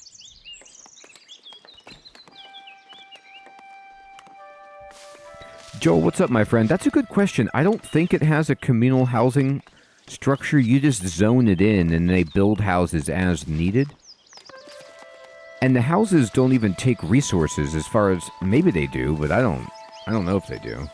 Speaker 1: Joel, what's up, my friend? That's a good question. I don't think it has a communal housing structure. You just zone it in and they build houses as needed. And the houses don't even take resources as far as... Maybe they do, but I don't know if they do.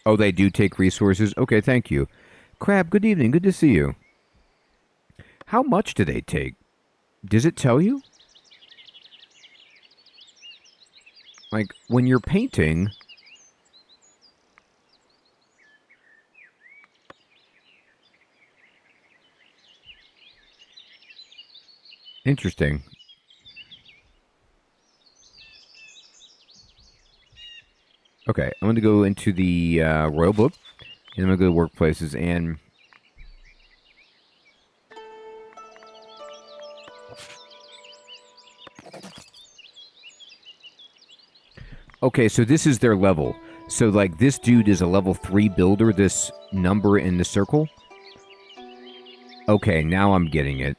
Speaker 1: Oh, they do take resources? Okay, thank you. Crab, good evening. Good to see you. How much do they take? Does it tell you? Like, when you're painting... Interesting. Okay, I'm going to go into the Royal Book, and I'm going to go to Workplaces, and... Okay, so this is their level. So, like, this dude is a level 3 builder, this number in the circle? Okay, now I'm getting it.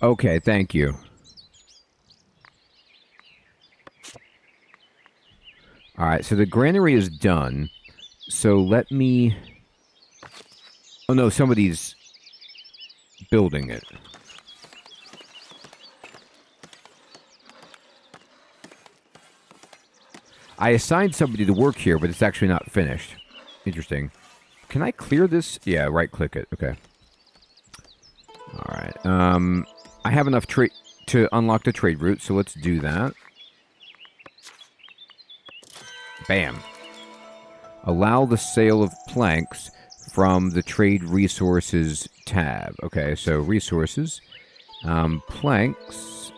Speaker 1: Okay, thank you. Alright, so the granary is done. So let me... Oh no, somebody's building it. I assigned somebody to work here, but it's actually not finished. Interesting. Can I clear this? Yeah, right-click it. Okay. All right. I have enough trade to unlock the trade route, so let's do that. Bam. Allow the sale of planks from the trade resources tab. Okay, so resources, planks,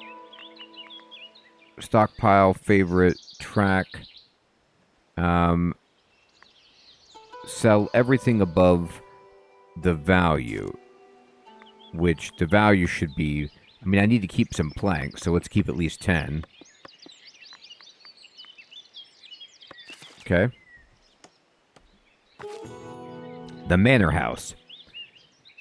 Speaker 1: stockpile, favorite, track, sell everything above the value, which the value should be, I mean, I need to keep some planks, so let's keep at least 10. Okay. The Manor House.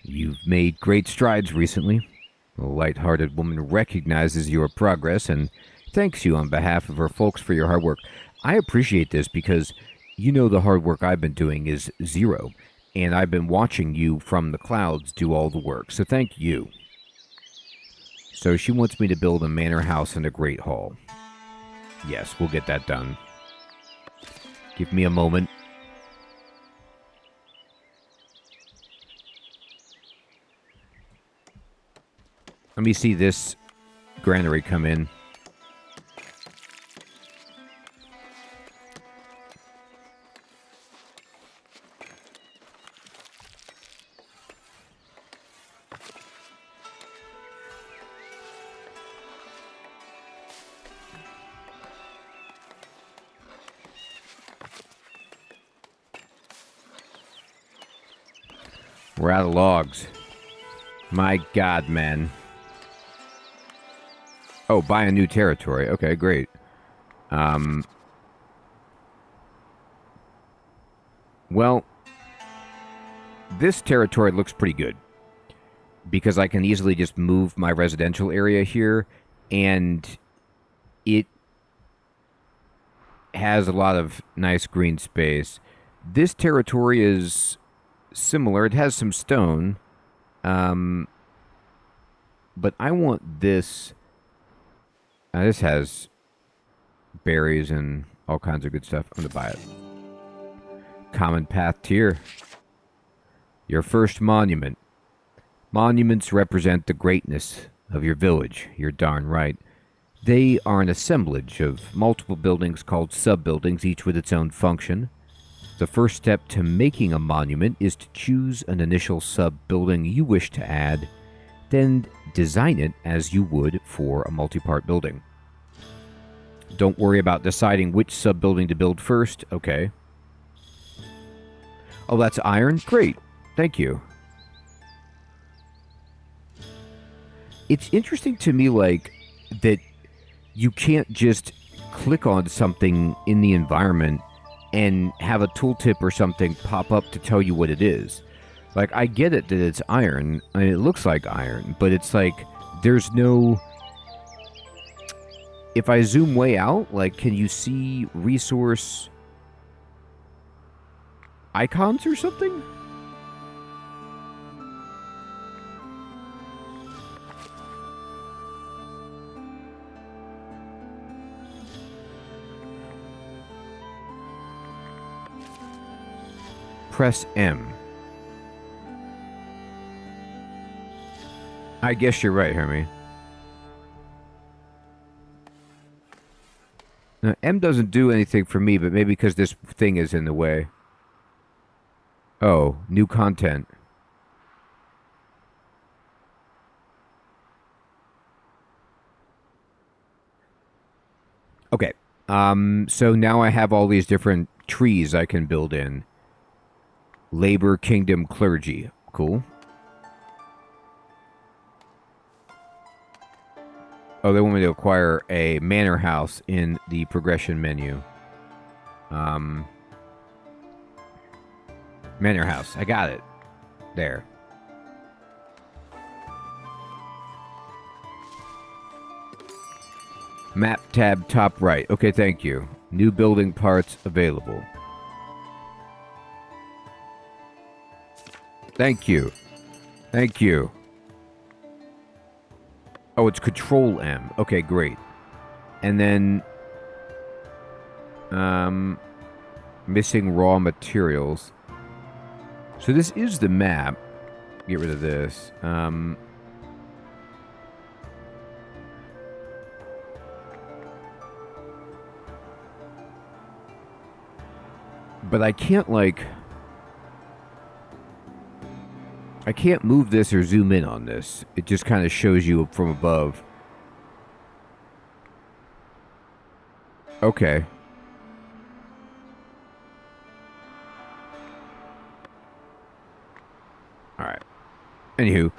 Speaker 1: You've made great strides recently. The light-hearted woman recognizes your progress and thanks you on behalf of her folks for your hard work. I appreciate this because you know the hard work I've been doing is zero, and I've been watching you from the clouds do all the work, so thank you. So she wants me to build a manor house and a great hall. Yes, we'll get that done. Give me a moment. Let me see this granary come in. We're out of logs. My God, man. Oh, buy a new territory. Okay, great. Well, this territory looks pretty good because I can easily just move my residential area here, and it has a lot of nice green space. This territory is similar. It has some stone, but I want this. This has berries and all kinds of good stuff. I'm going to buy it. Common path tier. Your first monument. Monuments represent the greatness of your village. You're darn right. They are an assemblage of multiple buildings called sub-buildings, each with its own function. The first step to making a monument is to choose an initial sub-building you wish to add, then design it as you would for a multi-part building. Don't worry about deciding which sub-building to build first. Okay. Oh, that's iron? Great. Thank you. It's interesting to me, like, that you can't just click on something in the environment and have a tooltip or something pop up to tell you what it is. Like, I get it that it's iron, and it looks like iron, but it's like, there's no... If I zoom way out, like, can you see resource icons or something? Press M. I guess you're right, Hermie. Now, M doesn't do anything for me, but maybe because this thing is in the way. Oh, new content. Okay. So now I have all these different trees I can build in. Labor, Kingdom, Clergy. Cool. Oh, they want me to acquire a manor house in the progression menu. Manor house. I got it. There. Map tab top right. Okay, thank you. New building parts available. Thank you. Thank you. Oh, it's Control M. Okay, great. And then... Missing raw materials. So this is the map. Get rid of this. But I can't, like... I can't move this or zoom in on this. It just kind of shows you from above. Okay. Alright. Anywho.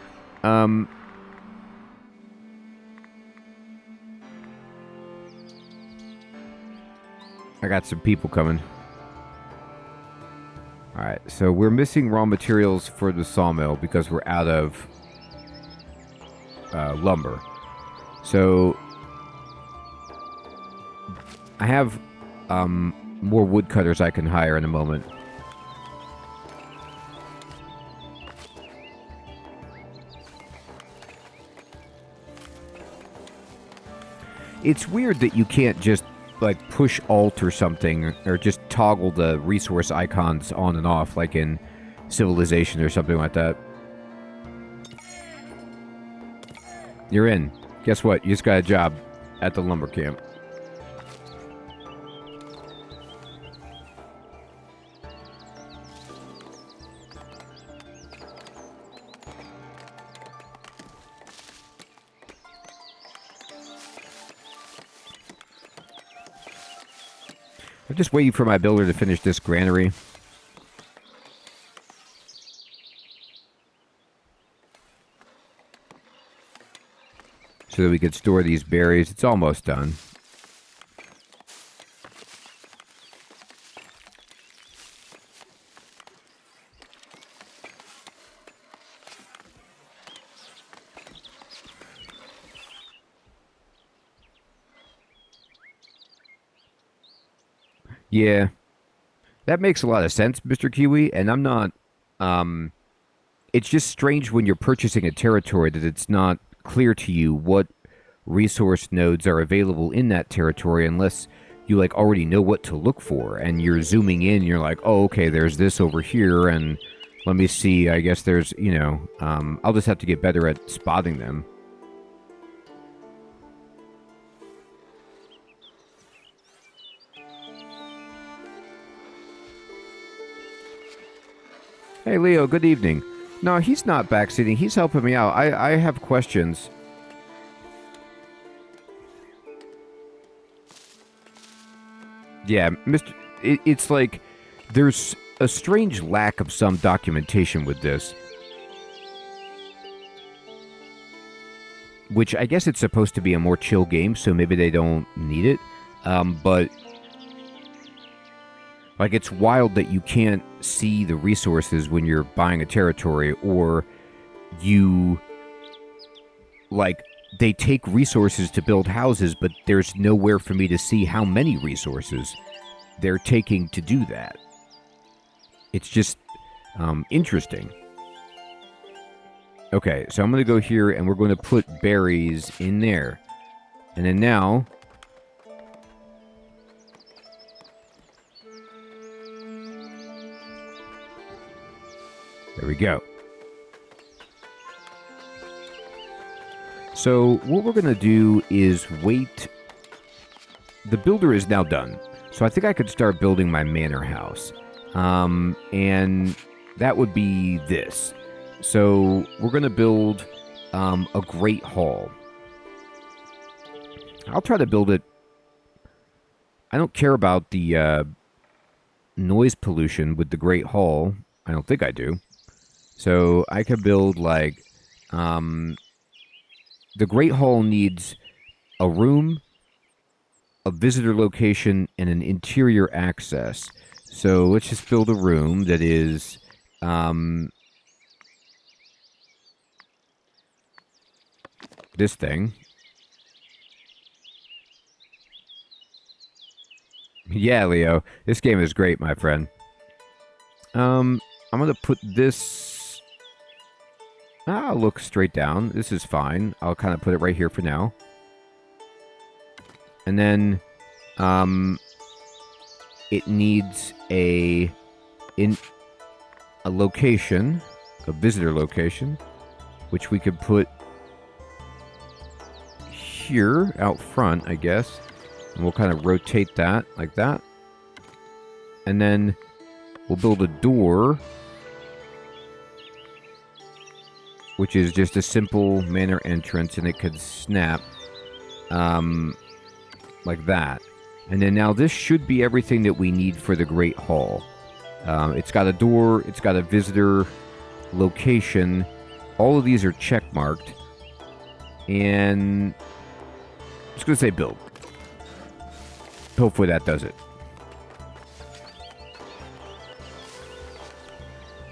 Speaker 1: I got some people coming. Alright, so we're missing raw materials for the sawmill because we're out of lumber. So I have more woodcutters I can hire in a moment. It's weird that you can't just like push Alt or something, or just toggle the resource icons on and off like in Civilization or something like that. You're in. Guess what? You just got a job at the lumber camp. I'm just waiting for my builder to finish this granary. So that we could store these berries. It's almost done. Yeah, that makes a lot of sense, Mr. Kiwi, and I'm not, it's just strange when you're purchasing a territory that it's not clear to you what resource nodes are available in that territory unless you, like, already know what to look for, and you're zooming in, and you're like, oh, okay, there's this over here, and let me see, I guess there's, you know, I'll just have to get better at spotting them. Hey, Leo, good evening. No, he's not backseating. He's helping me out. I have questions. Yeah, it's like there's a strange lack of some documentation with this. Which I guess it's supposed to be a more chill game, so maybe they don't need it. But... like, it's wild that you can't see the resources when you're buying a territory, or you, like, they take resources to build houses, but there's nowhere for me to see how many resources they're taking to do that. It's just interesting. Okay, so I'm going to go here, and we're going to put berries in there. And then now... there we go. So what we're going to do is wait. The builder is now done. So I think I could start building my manor house. And that would be this. So we're going to build a great hall. I'll try to build it. I don't care about the noise pollution with the great hall. I don't think I do. So I could build, like, the Great Hall needs a room, a visitor location, and an interior access. So let's just build a room that is, this thing. Yeah, Leo, this game is great, my friend. I'm going to put this... I'll look straight down. This is fine. I'll kind of put it right here for now. And then, it needs a location, a visitor location, which we could put here out front, I guess. And we'll kind of rotate that like that. And then we'll build a door, which is just a simple manor entrance, and it could snap like that. And then now this should be everything that we need for the Great Hall. It's got a door, it's got a visitor location. All of these are check marked. And I'm just going to say build. Hopefully that does it.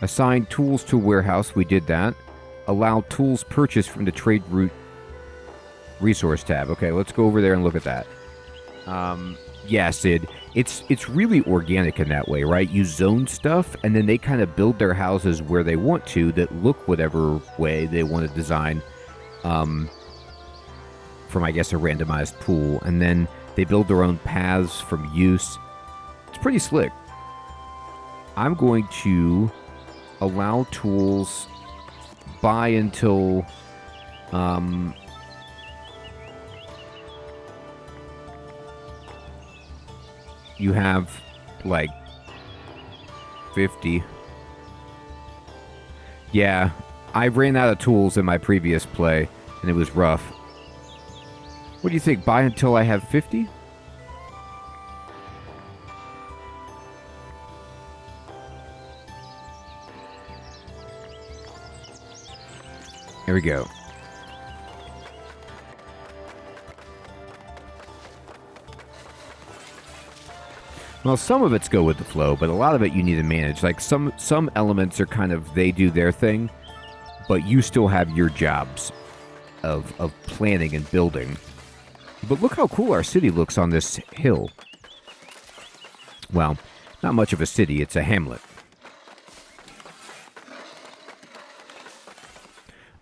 Speaker 1: Assign tools to warehouse. We did that. Allow tools purchased from the trade route resource tab. Okay, let's go over there and look at that. Yeah, Sid. It's really organic in that way, right? You zone stuff, and then they kind of build their houses where they want to that look whatever way they want to design from, I guess, a randomized pool. And then they build their own paths from use. It's pretty slick. I'm going to allow tools buy until you have like 50. Yeah, I ran out of tools in my previous play and it was rough. What do you think? Buy until I have 50? There we go. Well, some of it's go with the flow, but a lot of it you need to manage. Like some elements are kind of, they do their thing, but you still have your jobs of planning and building. But look how cool our city looks on this hill. Well, not much of a city, it's a hamlet.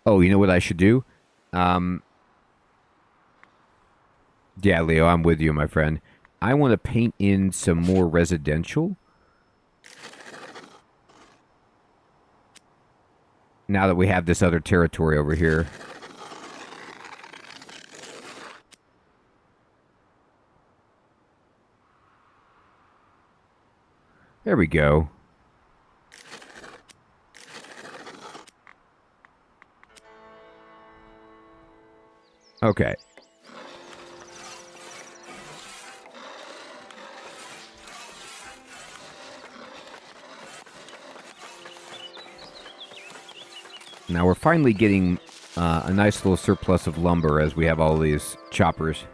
Speaker 1: Oh, you know what I should do? Yeah, Leo, I'm with you, my friend. I want to paint in some more residential. Now that we have this other territory over here. There we go. Okay. Now we're finally getting a nice little surplus of lumber as we have all these choppers.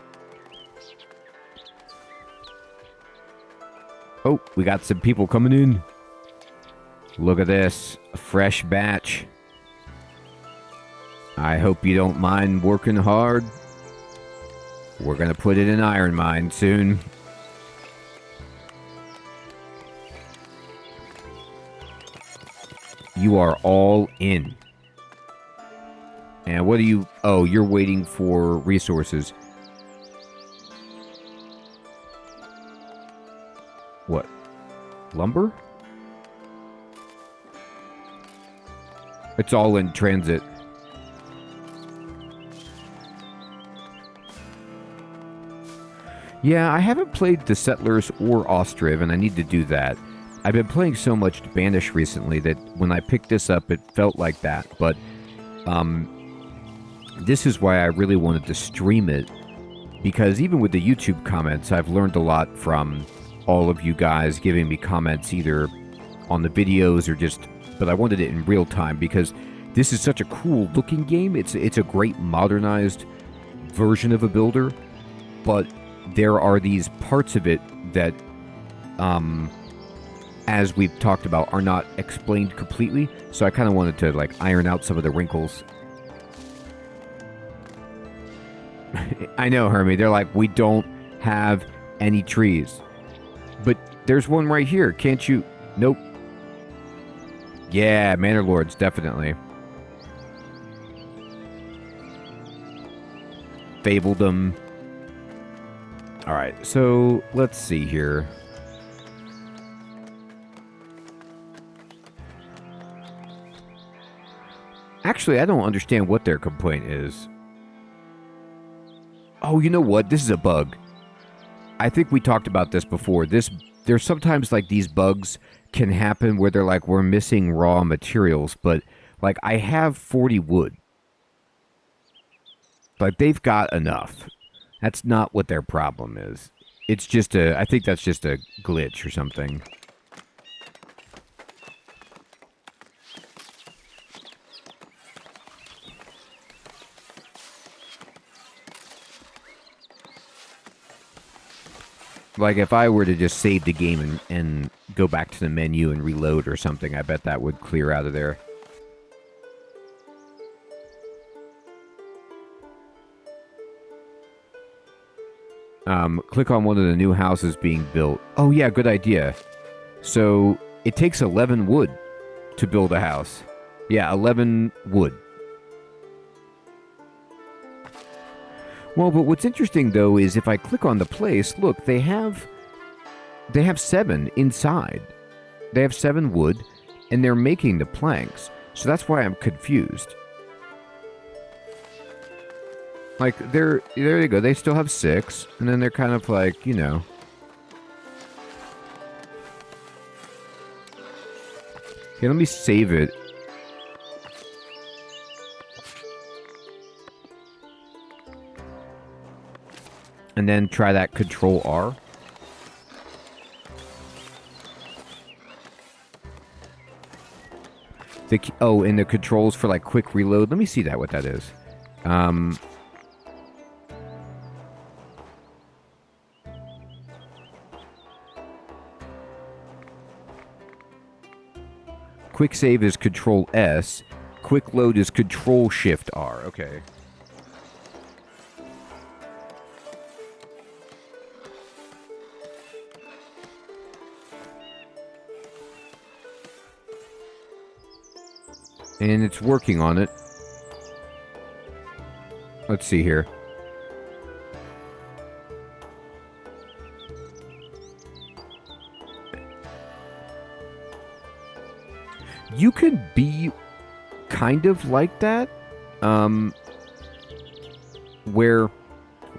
Speaker 1: Oh, we got some people coming in. Look at this. A fresh batch. I hope you don't mind working hard. We're going to put it in iron mine soon. You are all in. And what are you... Oh, you're waiting for resources. What? Lumber? It's all in transit. Yeah, I haven't played the Settlers or Ostriv, and I need to do that. I've been playing so much Banish recently that when I picked this up, it felt like that. But this is why I really wanted to stream it, because even with the YouTube comments, I've learned a lot from all of you guys giving me comments either on the videos or just... But I wanted it in real time because this is such a cool looking game. It's a great modernized version of a builder, but there are these parts of it that, as we've talked about, are not explained completely. So I kind of wanted to like iron out some of the wrinkles. I know, Hermie. They're like, we don't have any trees. But there's one right here. Can't you? Nope. Yeah, Manor Lords, definitely. Fabled them. Alright, so let's see here. Actually, I don't understand what their complaint is. Oh, you know what? This is a bug. I think we talked about this before. There's sometimes like these bugs can happen where they're like, we're missing raw materials, but like I have 40 wood. Like they've got enough. That's not what their problem is. It's just I think that's just a glitch or something. Like, if I were to just save the game and go back to the menu and reload or something, I bet that would clear out of there. Click on one of the new houses being built. Oh, yeah, good idea. So, it takes 11 wood to build a house. Yeah, 11 wood. Well, but what's interesting, though, is if I click on the place, look, they have 7 inside. They have 7 wood, and they're making the planks. So that's why I'm confused. Like, there you go. They still have 6, and then they're kind of like, you know. Okay, let me save it. And then try that Control R. Oh, and the controls for like quick reload. Let me see what that is. Quick save is Control S. Quick load is Control Shift R. Okay. And it's working on it. Let's see here. You can be kind of like that, where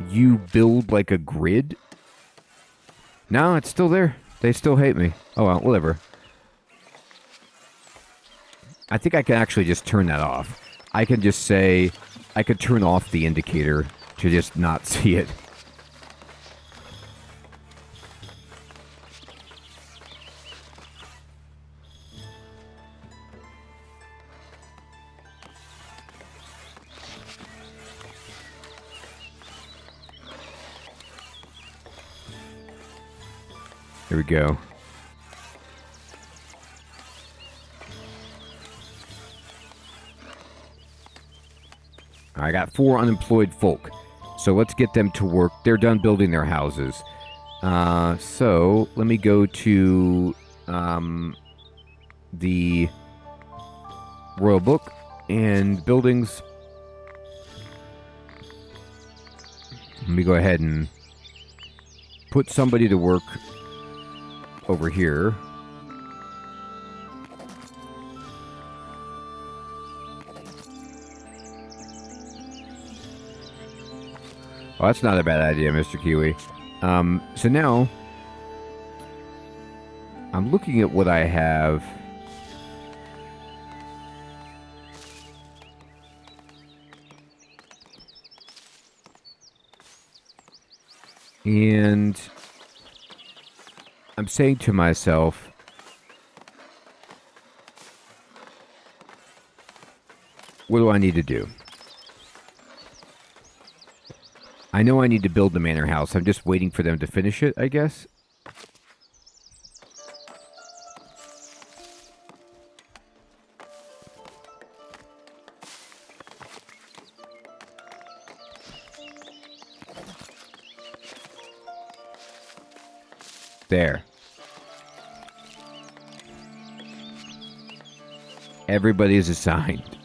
Speaker 1: you build like a grid. No, it's still there. They still hate me. Oh well, whatever. I think I can actually just turn that off. I can just say, I could turn off the indicator to just not see it. There we go. I got 4 unemployed folk. So let's get them to work. They're done building their houses. So let me go to the Royal Book and buildings. Let me go ahead and put somebody to work over here. Oh, that's not a bad idea, Mr. Kiwi. So now, I'm looking at what I have. And I'm saying to myself, what do I need to do? I know I need to build the manor house. I'm just waiting for them to finish it, I guess. There. Everybody is assigned.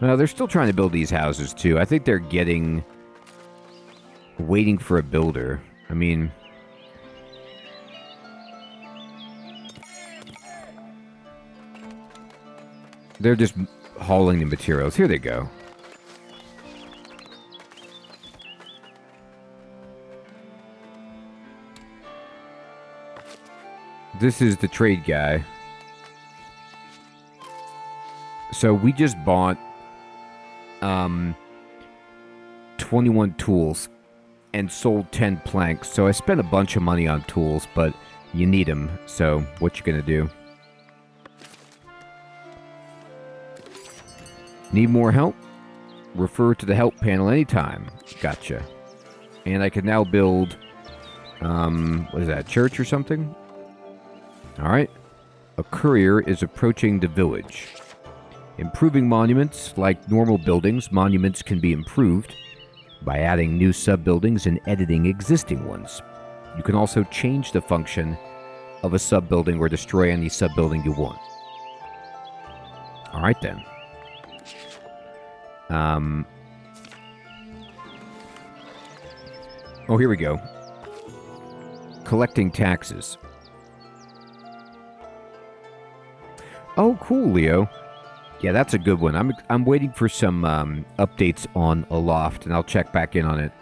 Speaker 1: Well, they're still trying to build these houses, too. I think they're waiting for a builder. I mean, they're just hauling the materials. Here they go. This is the trade guy. So we just bought 21 tools and sold 10 planks. So I spent a bunch of money on tools, but you need them. So what you gonna do? Need more help? Refer to the help panel anytime. Gotcha. And I can now build, what is that, church or something? Alright. A courier is approaching the village. Improving monuments. Like normal buildings, monuments can be improved by adding new sub-buildings and editing existing ones. You can also change the function of a sub-building or destroy any sub-building you want. Alright then. Oh, here we go. Collecting taxes. Oh, cool, Leo. Yeah, that's a good one. I'm waiting for some updates on Aloft, and I'll check back in on it.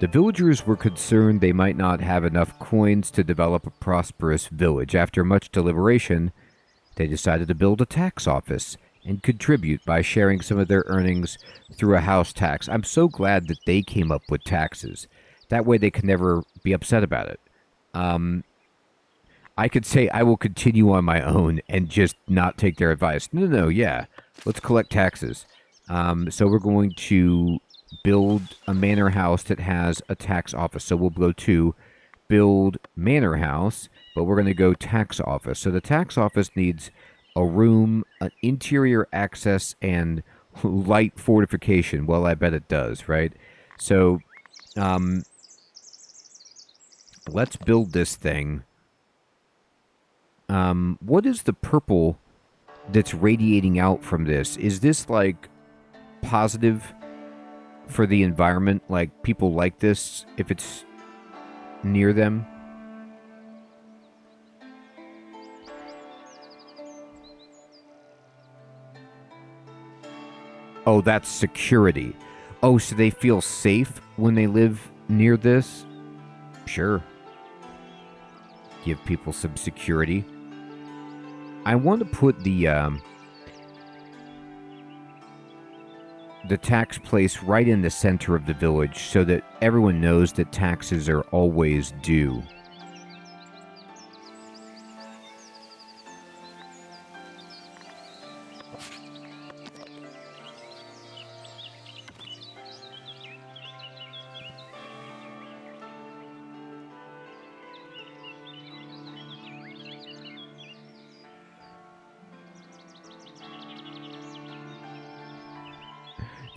Speaker 1: The villagers were concerned they might not have enough coins to develop a prosperous village. After much deliberation, they decided to build a tax office and contribute by sharing some of their earnings through a house tax. I'm so glad that they came up with taxes. That way they can never be upset about it. I could say I will continue on my own and just not take their advice. No, yeah. Let's collect taxes. So we're going to build a manor house that has a tax office. So we'll go to build manor house, but we're going to go tax office. So the tax office needs a room, an interior access, and light fortification. Well, I bet it does, right? So let's build this thing. What is the purple that's radiating out from this? Is this, like, positive for the environment? Like, people like this if it's near them? Oh, that's security. Oh, so they feel safe when they live near this? Sure. Give people some security. I want to put the tax place right in the center of the village so that everyone knows that taxes are always due.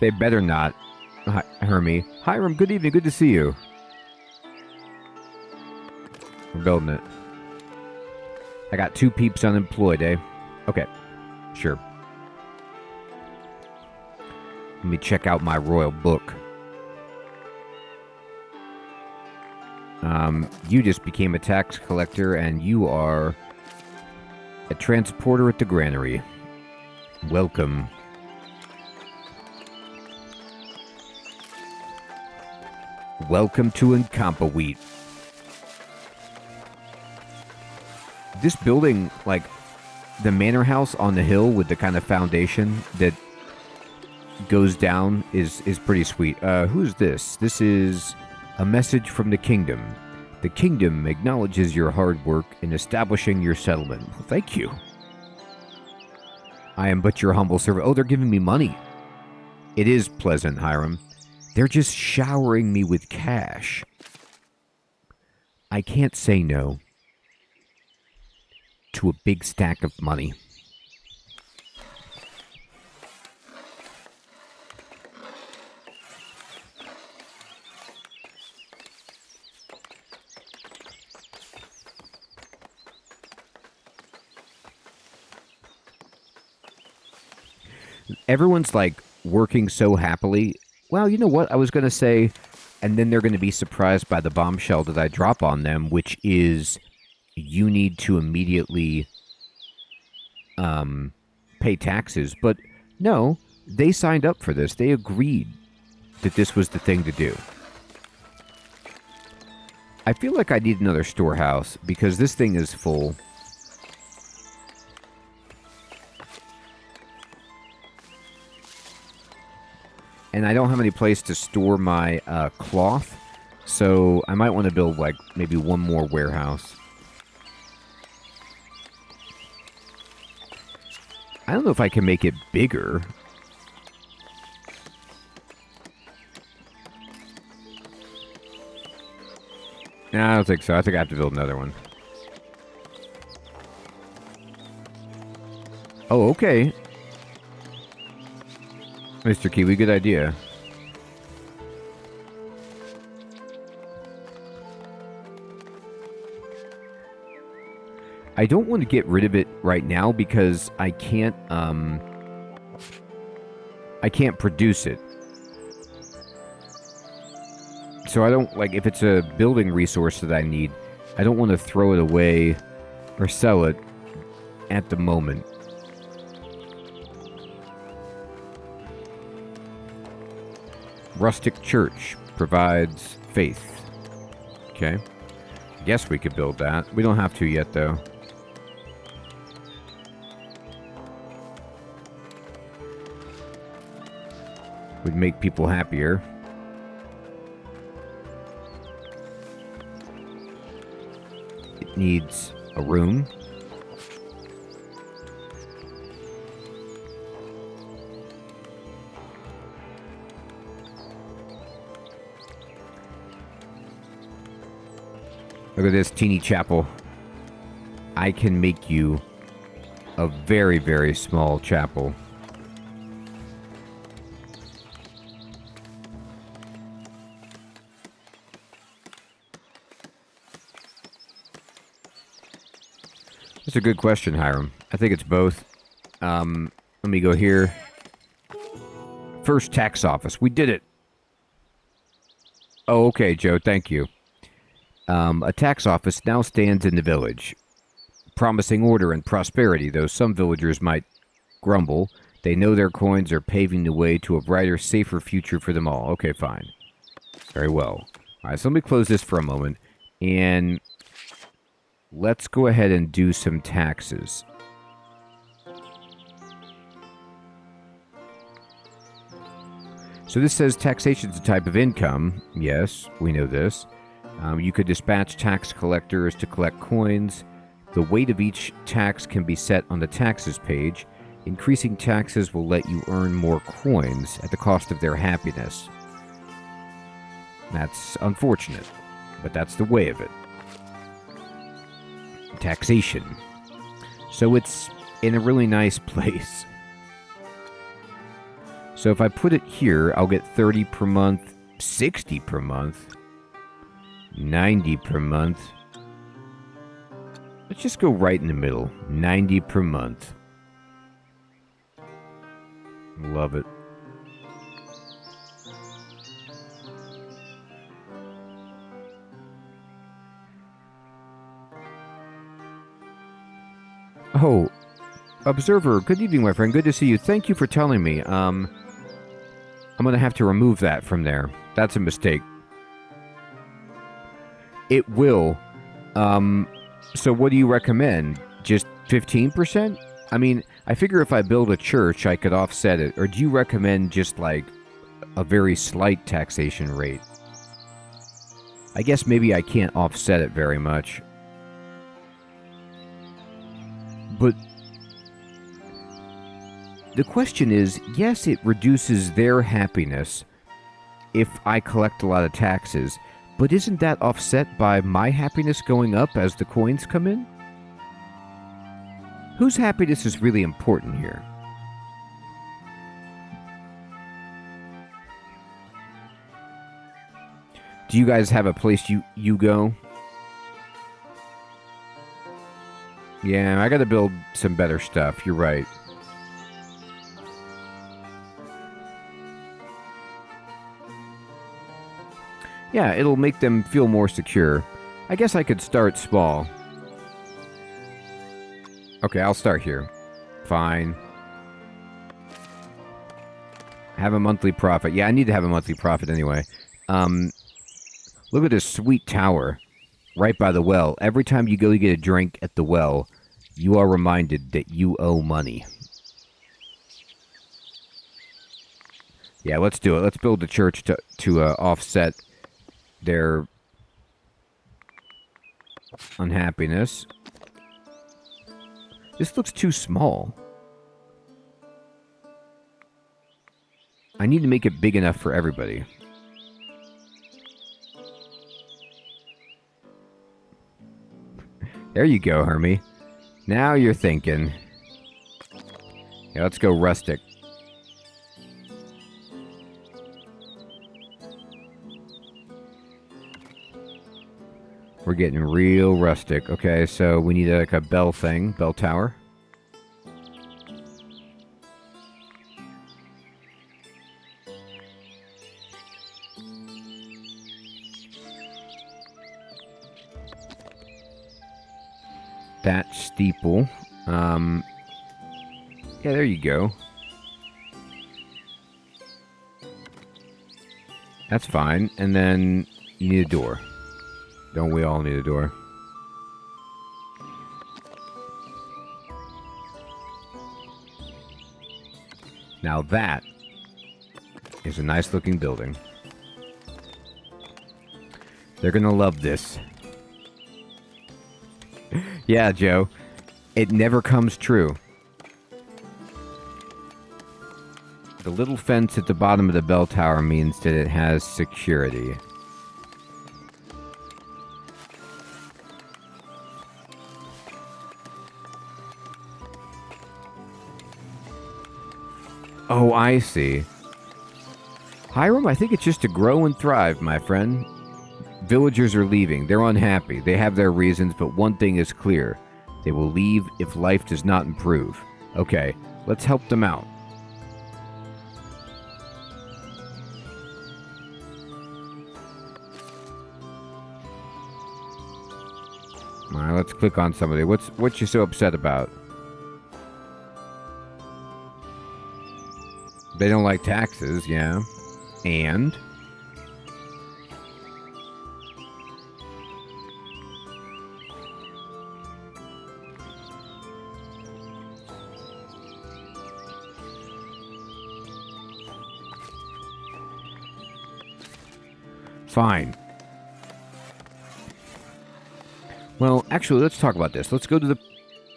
Speaker 1: They better not. Hi, Hermie. Hiram, good evening. Good to see you. We're building it. I got 2 peeps unemployed, eh? Okay. Sure. Let me check out my royal book. You just became a tax collector, and you are a transporter at the granary. Welcome. Welcome to Incompetent. This building, like the manor house on the hill with the kind of foundation that goes down, is pretty sweet. Who's this? This is a message from the kingdom. The kingdom acknowledges your hard work in establishing your settlement. Well, thank you. I am but your humble servant. Oh, they're giving me money. It is pleasant, Hiram. They're just showering me with cash. I can't say no to a big stack of money. Everyone's like working so happily. Well, you know what? I was going to say, and then they're going to be surprised by the bombshell that I drop on them, which is you need to immediately pay taxes. But No, they signed up for this. They agreed that this was the thing to do. I feel like I need another storehouse because this thing is full. And I don't have any place to store my cloth, so I might want to build, like, maybe one more warehouse. I don't know if I can make it bigger. No, I don't think so. I think I have to build another one. Oh, okay. Mr. Kiwi, good idea. I don't want to get rid of it right now because I can't produce it. So I don't, like, if it's a building resource that I need, I don't want to throw it away or sell it at the moment. Rustic church provides faith. Okay. I guess we could build that. We don't have to yet, though. Would make people happier. It needs a room. Look at this teeny chapel. I can make you a very, very small chapel. That's a good question, Hiram. I think it's both. Let me go here. First tax office. We did it. Oh, okay, Joe. Thank you. A tax office now stands in the village, promising order and prosperity, though some villagers might grumble. They know their coins are paving the way to a brighter, safer future for them all. Okay, fine. Very well. All right, so let me close this for a moment, and let's go ahead and do some taxes. So this says taxation is a type of income. Yes, we know this. You could dispatch tax collectors to collect coins. The weight of each tax can be set on the taxes page. Increasing taxes will let you earn more coins at the cost of their happiness. That's unfortunate, but that's the way of it. Taxation. So it's in a really nice place. So if I put it here, I'll get 30 per month, 60 per month, 90 per month. Let's just go right in the middle. 90 per month. Love it. Oh, Observer, good evening, my friend. Good to see you. Thank you for telling me. I'm going to have to remove that from there. That's a mistake. It will. So what do you recommend? Just 15%? I mean, I figure if I build a church, I could offset it. Or do you recommend just, like, a very slight taxation rate? I guess maybe I can't offset it very much. But the question is, yes, it reduces their happiness if I collect a lot of taxes, but isn't that offset by my happiness going up as the coins come in? Whose happiness is really important here? Do you guys have a place you go? Yeah, I gotta build some better stuff. You're right. Yeah, it'll make them feel more secure. I guess I could start small. Okay, I'll start here. Fine. Have a monthly profit. Yeah, I need to have a monthly profit anyway. Look at this sweet tower right by the well. Every time you go to get a drink at the well, you are reminded that you owe money. Yeah, let's do it. Let's build a church to offset their unhappiness. This looks too small. I need to make it big enough for everybody. There you go, Hermie. Now you're thinking. Yeah, let's go rustic. We're getting real rustic. Okay, so we need like a bell thing, bell tower. That steeple. Yeah, there you go. That's fine. And then you need a door. Don't we all need a door? Now that is a nice looking building. They're gonna love this. Yeah, Joe. It never comes true. The little fence at the bottom of the bell tower means that it has security. Oh, I see. Hiram, I think it's just to grow and thrive, my friend. Villagers are leaving. They're unhappy. They have their reasons, but one thing is clear. They will leave if life does not improve. Okay, let's help them out. Alright, let's click on somebody. What you so upset about? They don't like taxes, yeah. And? Fine. Well, actually, let's talk about this. Let's go to the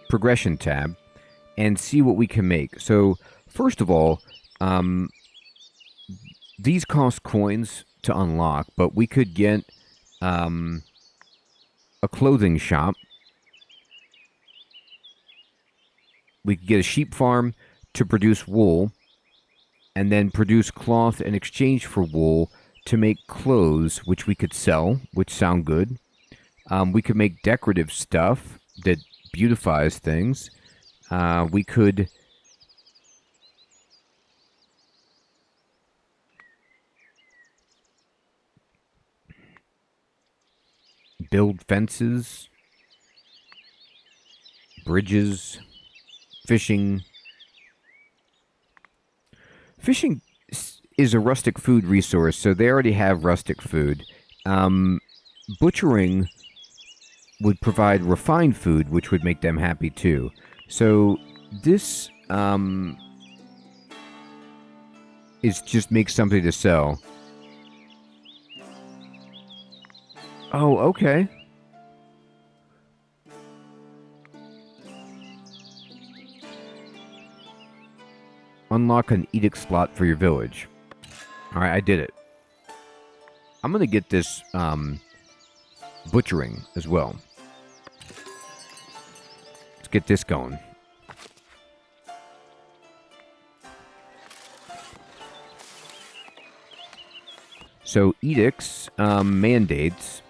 Speaker 1: progression tab and see what we can make. So, first of all, these cost coins to unlock, but we could get a clothing shop. We could get a sheep farm to produce wool, and then produce cloth in exchange for wool to make clothes, which we could sell, which sound good. We could make decorative stuff that beautifies things. We could build fences, bridges, fishing. Fishing is a rustic food resource, so they already have rustic food. Butchering would provide refined food, which would make them happy too. So this is just make something to sell. Oh, okay. Unlock an edict slot for your village. Alright, I did it. I'm gonna get this butchering as well. Let's get this going. So, edicts, mandates.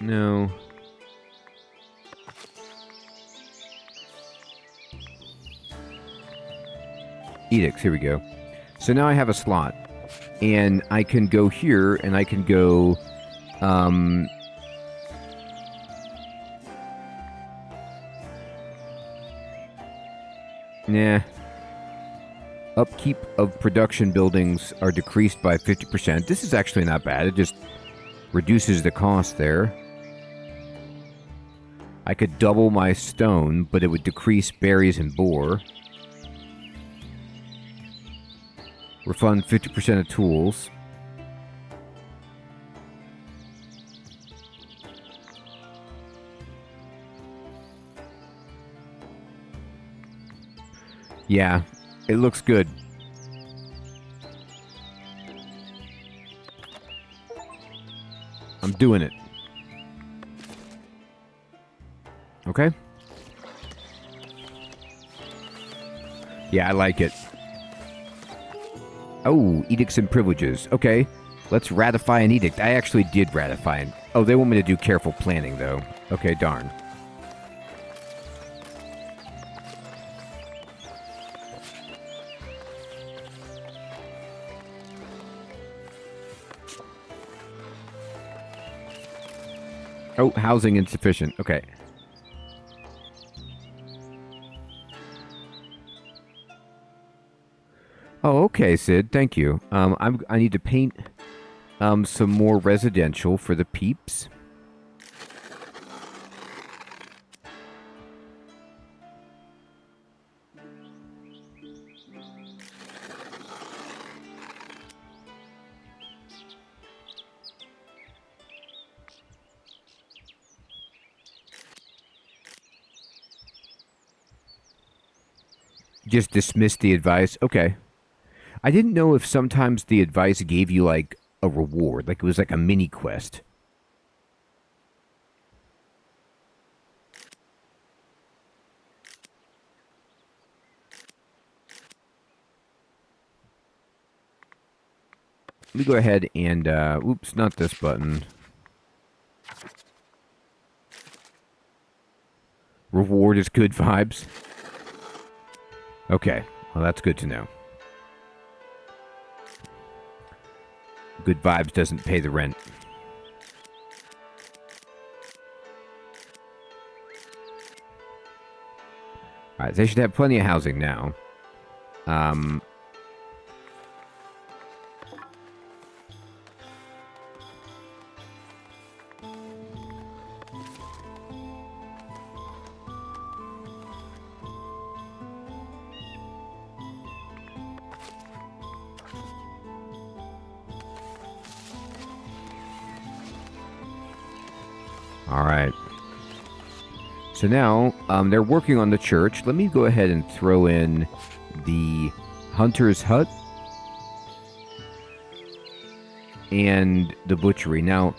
Speaker 1: No. Edicts, here we go. So now I have a slot. And I can go here, and I can go... Nah. Upkeep of production buildings are decreased by 50%. This is actually not bad. It just reduces the cost there. I could double my stone, but it would decrease berries and boar. Refund 50% of tools. Yeah, it looks good. I'm doing it. Okay. Yeah, I like it. Oh, edicts and privileges. Okay, let's ratify an edict. I actually did ratify it. Oh, they want me to do careful planning, though. Okay, darn. Oh, housing insufficient. Okay. Oh, okay, Sid. Thank you. I need to paint some more residential for the peeps. Just dismiss the advice. Okay. I didn't know if sometimes the advice gave you, like, a reward. Like, it was like a mini quest. Let me go ahead and, oops, not this button. Reward is good vibes. Okay, well, that's good to know. Good vibes doesn't pay the rent. Alright, they should have plenty of housing now. Alright. So now, they're working on the church. Let me go ahead and throw in the hunter's hut and the butchery. Now,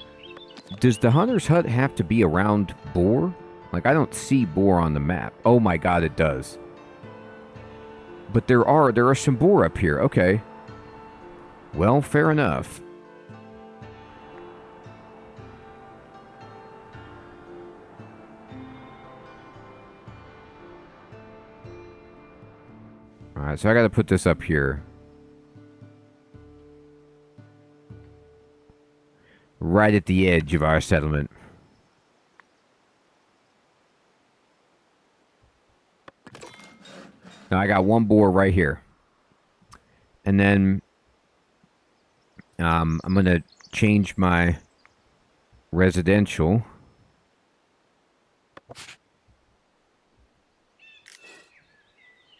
Speaker 1: does the hunter's hut have to be around boar? Like, I don't see boar on the map. Oh my god, it does. But there are some boar up here. Okay. Well, fair enough. Alright, so I gotta put this up here. Right at the edge of our settlement. Now I got one boar right here. And then I'm gonna change my residential.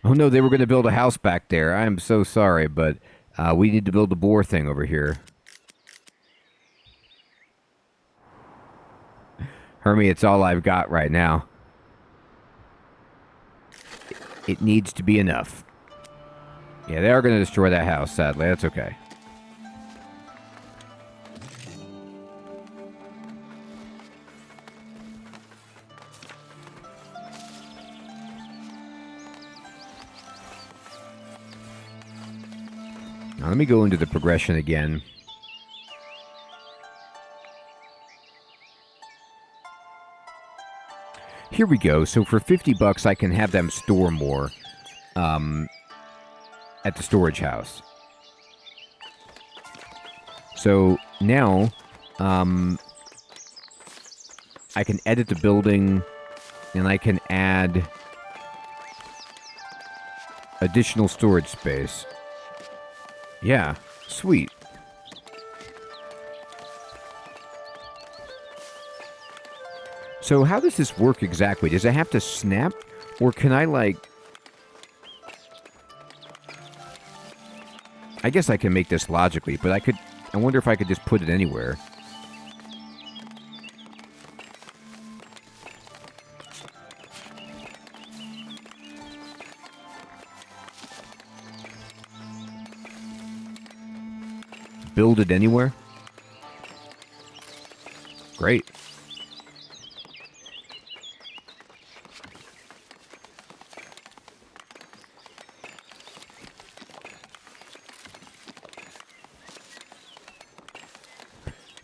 Speaker 1: Oh no, they were going to build a house back there. I am so sorry, but we need to build the boar thing over here. Hermie, it's all I've got right now. It needs to be enough. Yeah, they are going to destroy that house, sadly. That's okay. Now, let me go into the progression again. Here we go. So for 50 bucks, I can have them store more at the storage house. So now I can edit the building and I can add Additional storage space. Yeah, sweet. So how does this work exactly? Does it have to snap? Or can I, like... I guess I can make this logically, but I wonder if I could just put it anywhere. Build it anywhere? Great.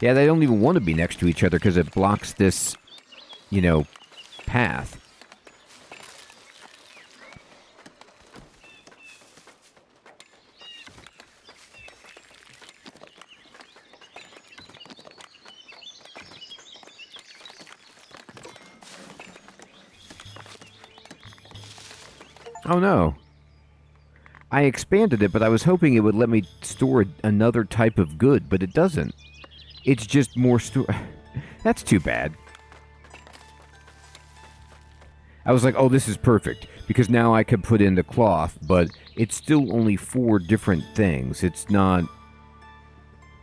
Speaker 1: Yeah, they don't even want to be next to each other because it blocks this, you know, path. Oh no. I expanded it, but I was hoping it would let me store another type of good, but it doesn't. It's just more That's too bad. I was like, oh, this is perfect, because now I could put in the cloth, but it's still only 4 different things. It's not...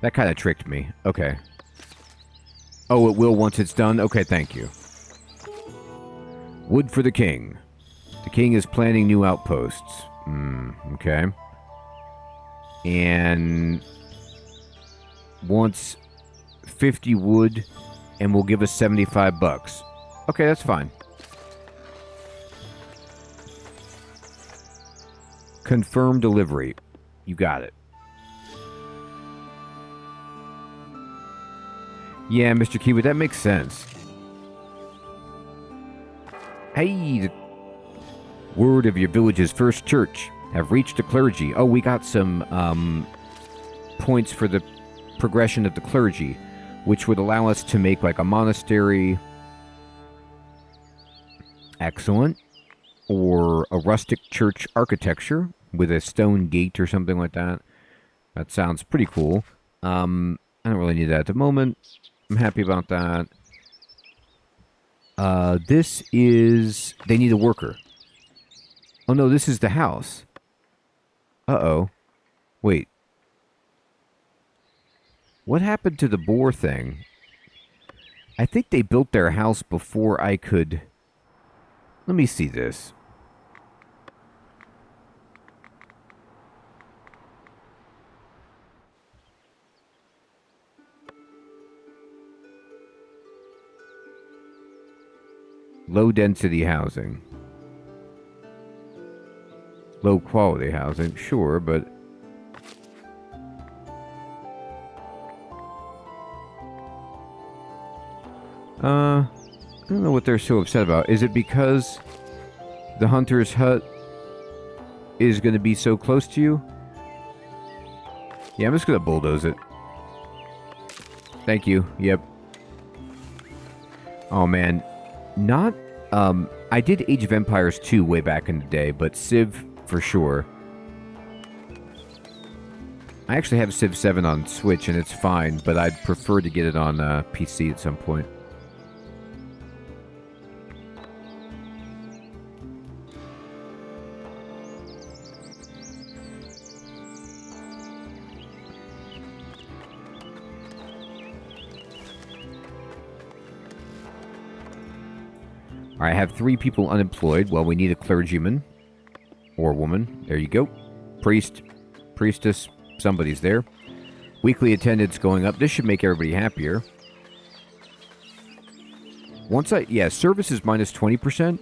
Speaker 1: That kind of tricked me. Okay. Oh, it will once it's done? Okay, thank you. Wood for the king. The king is planning new outposts. Okay. And wants 50 wood and will give us 75 bucks. Okay, that's fine. Confirm delivery. You got it. Yeah, Mr. Kiwi, that makes sense. Hey, the word of your village's first church have reached the clergy. Oh, we got some points for the progression of the clergy, which would allow us to make like a monastery. Excellent. Or a rustic church architecture with a stone gate or something like that. That sounds pretty cool. I don't really need that at the moment. I'm happy about that. This is... They need a worker. Oh no, this is the house. Uh-oh. Wait. What happened to the boar thing? I think they built their house before I could... Let me see this. Low density housing. Low quality housing, sure, but... I don't know what they're so upset about. Is it because the hunter's hut is going to be so close to you? Yeah, I'm just going to bulldoze it. Thank you. Yep. Oh, man. Not, I did Age of Empires 2 way back in the day, but Civ for sure. I actually have Civ 7 on Switch, and it's fine, but I'd prefer to get it on PC at some point. I have 3 people unemployed. Well, we need a clergyman. Or woman. There you go. Priest. Priestess. Somebody's there. Weekly attendance going up. This should make everybody happier. Yeah, service is minus 20%.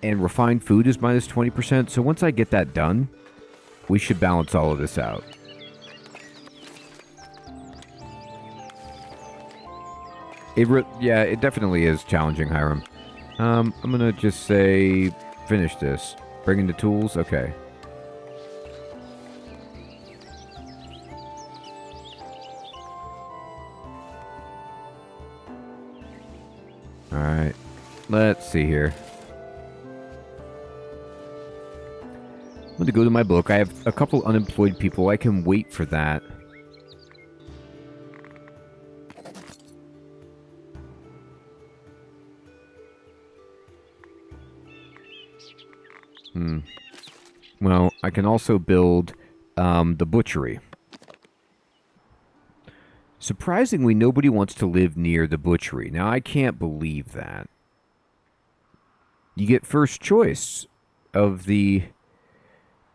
Speaker 1: And refined food is minus 20%. So once I get that done, we should balance all of this out. Yeah, it definitely is challenging, Hiram. I'm gonna just say, finish this. Bring in the tools? Okay. Alright. Let's see here. to go to my book. I have a couple unemployed people. I can wait for that. Well, I can also build the butchery. Surprisingly, nobody wants to live near the butchery. Now, I can't believe that. You get first choice of the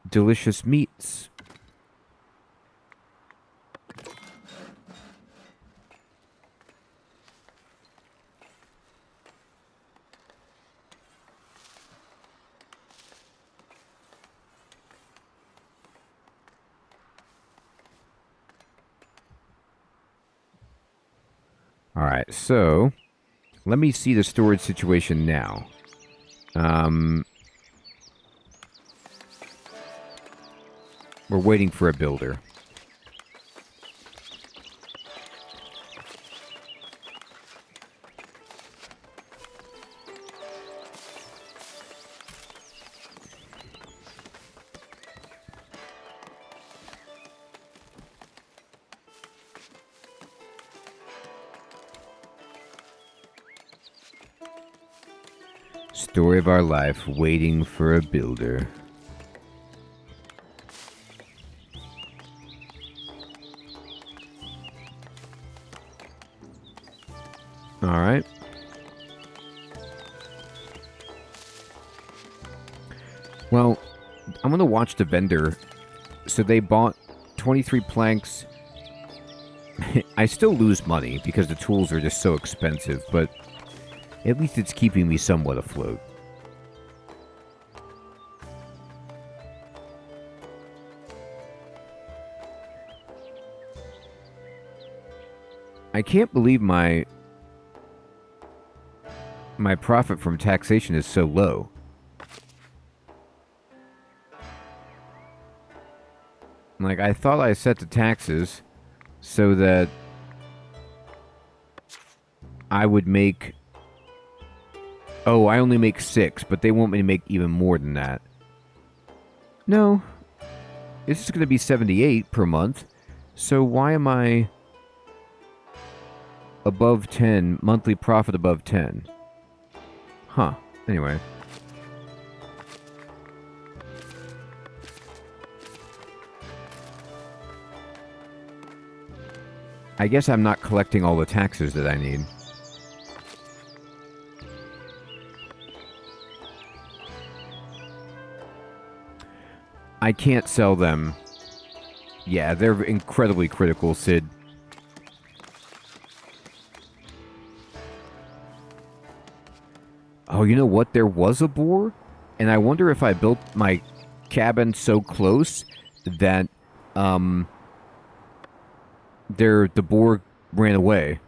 Speaker 1: delicious meats. All right, so let me see the storage situation now. We're waiting for a builder. Story of our life, waiting for a builder. All right. Well, I'm going to watch the vendor. So they bought 23 planks. I still lose money because the tools are just so expensive, but at least it's keeping me somewhat afloat. I can't believe my profit from taxation is so low. Like, I thought I set the taxes so that I would make... Oh, I only make 6, but they want me to make even more than that. No. This is going to be 78 per month. So why am I above 10, monthly profit above 10? Huh. Anyway. I guess I'm not collecting all the taxes that I need. I can't sell them. Yeah, they're incredibly critical, Sid. Oh, you know what? There was a boar, and I wonder if I built my cabin so close that the boar ran away.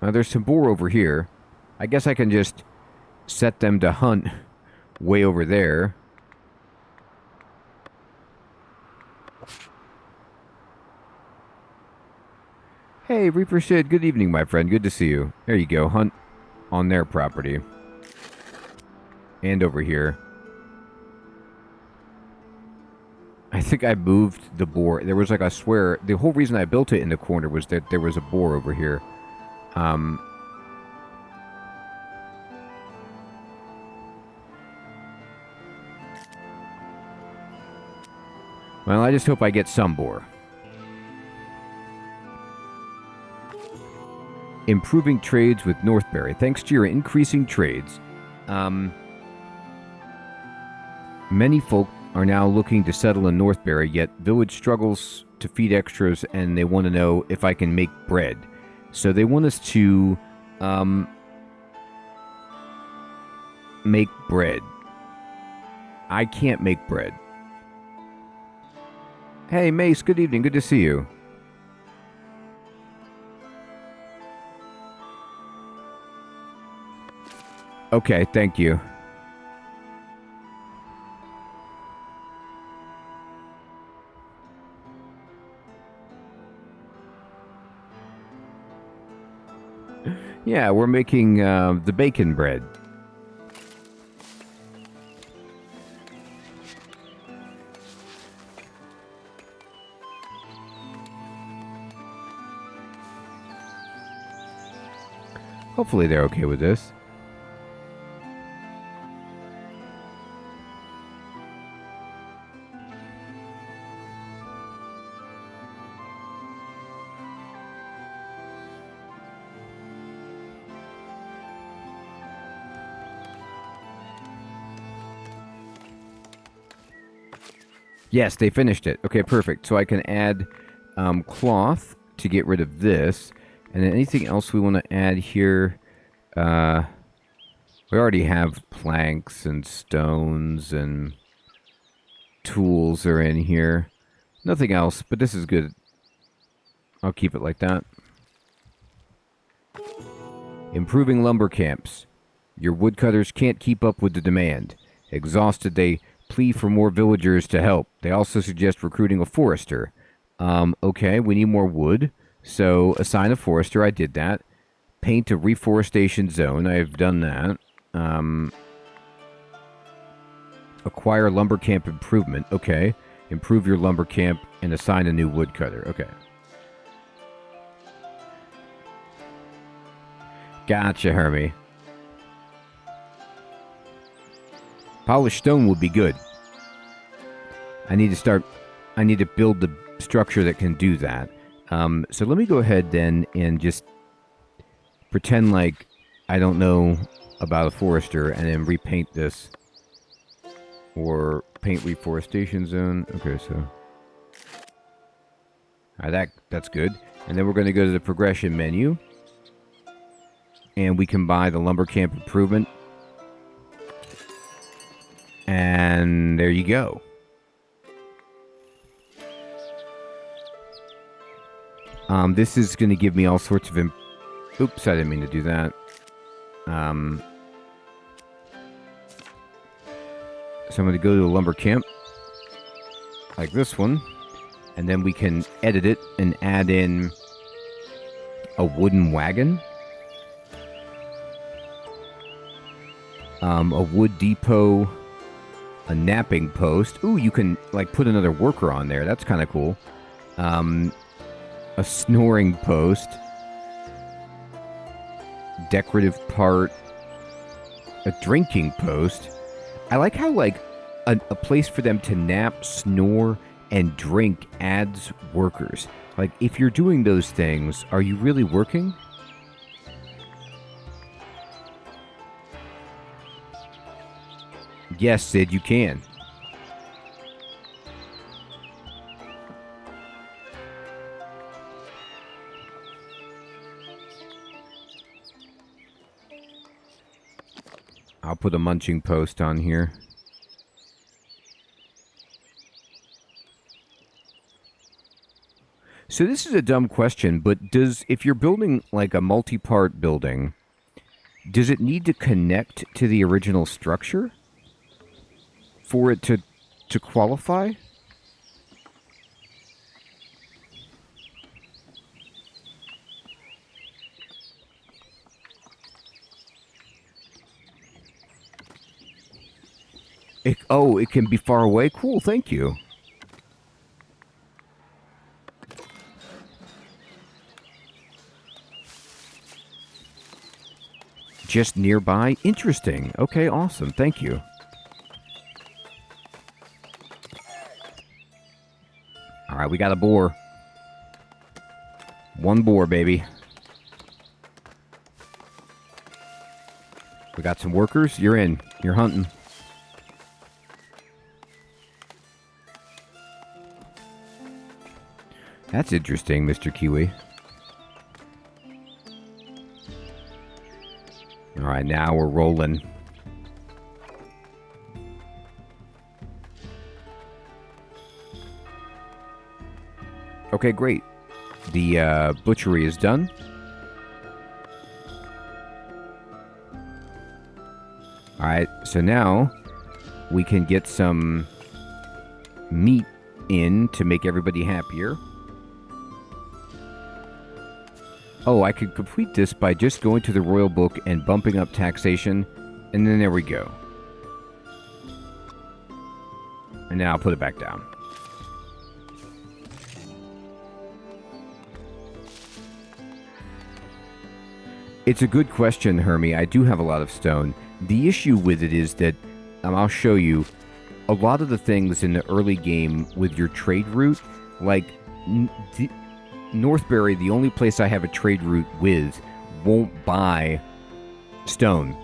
Speaker 1: There's some boar over here. I guess I can just set them to hunt way over there. Hey, Reaper Sid, good evening, my friend. Good to see you. There you go. Hunt on their property. And over here. I think I moved the boar. There was like, I swear, the whole reason I built it in the corner was that there was a boar over here. Well, I just hope I get some boar. Improving trades with Northbury. Thanks to your increasing trades, many folk are now looking to settle in Northbury, yet village struggles to feed extras, and they want to know if I can make bread. So they want us to make bread. I can't make bread. Hey, Mace, good evening. Good to see you. Okay, thank you. Yeah, we're making the bacon bread. Hopefully they're okay with this. Yes, they finished it. Okay, perfect. So I can add cloth to get rid of this. And then anything else we want to add here? We already have planks and stones and tools are in here. Nothing else, but this is good. I'll keep it like that. Improving lumber camps. Your woodcutters can't keep up with the demand. Exhausted, they plea for more villagers to help. They also suggest recruiting a forester. Okay, we need more wood. So assign a forester. I did that. Paint a reforestation zone. I've done that. Acquire lumber camp improvement. Okay. Improve your lumber camp and assign a new woodcutter. Okay. Gotcha, Hermie. Polished stone would be good. I need to build the structure that can do that. So let me go ahead then and just pretend like I don't know about a forester and then repaint this. Or paint reforestation zone. Okay, so that's good. And then we're going to go to the progression menu. And we can buy the lumber camp improvement. And there you go. This is going to give me all sorts of... Oops, I didn't mean to do that. So I'm going to go to the lumber camp. Like this one. And then we can edit it and add in a wooden wagon. A wood depot. A napping post. Ooh, you can like put another worker on there. That's kind of cool. A snoring post. Decorative part. A drinking post. I like how like a place for them to nap, snore, and drink adds workers. Like if you're doing those things, are you really working? Yes, Sid, you can. I'll put a munching post on here. So this is a dumb question, but if you're building like a multi-part building, does it need to connect to the original structure for it to qualify? It can be far away? Cool, thank you. Just nearby? Interesting. Okay, awesome. Thank you. All right, we got a boar. One boar, baby. We got some workers. You're in. You're hunting. That's interesting, Mr. Kiwi. All right, now we're rolling. Okay, great. The butchery is done. All right, so now we can get some meat in to make everybody happier. Oh, I could complete this by just going to the royal book and bumping up taxation, and then there we go. And now I'll put it back down. It's a good question, Hermie. I do have a lot of stone. The issue with it is that, I'll show you, a lot of the things in the early game with your trade route, like Northbury, the only place I have a trade route with, won't buy stone.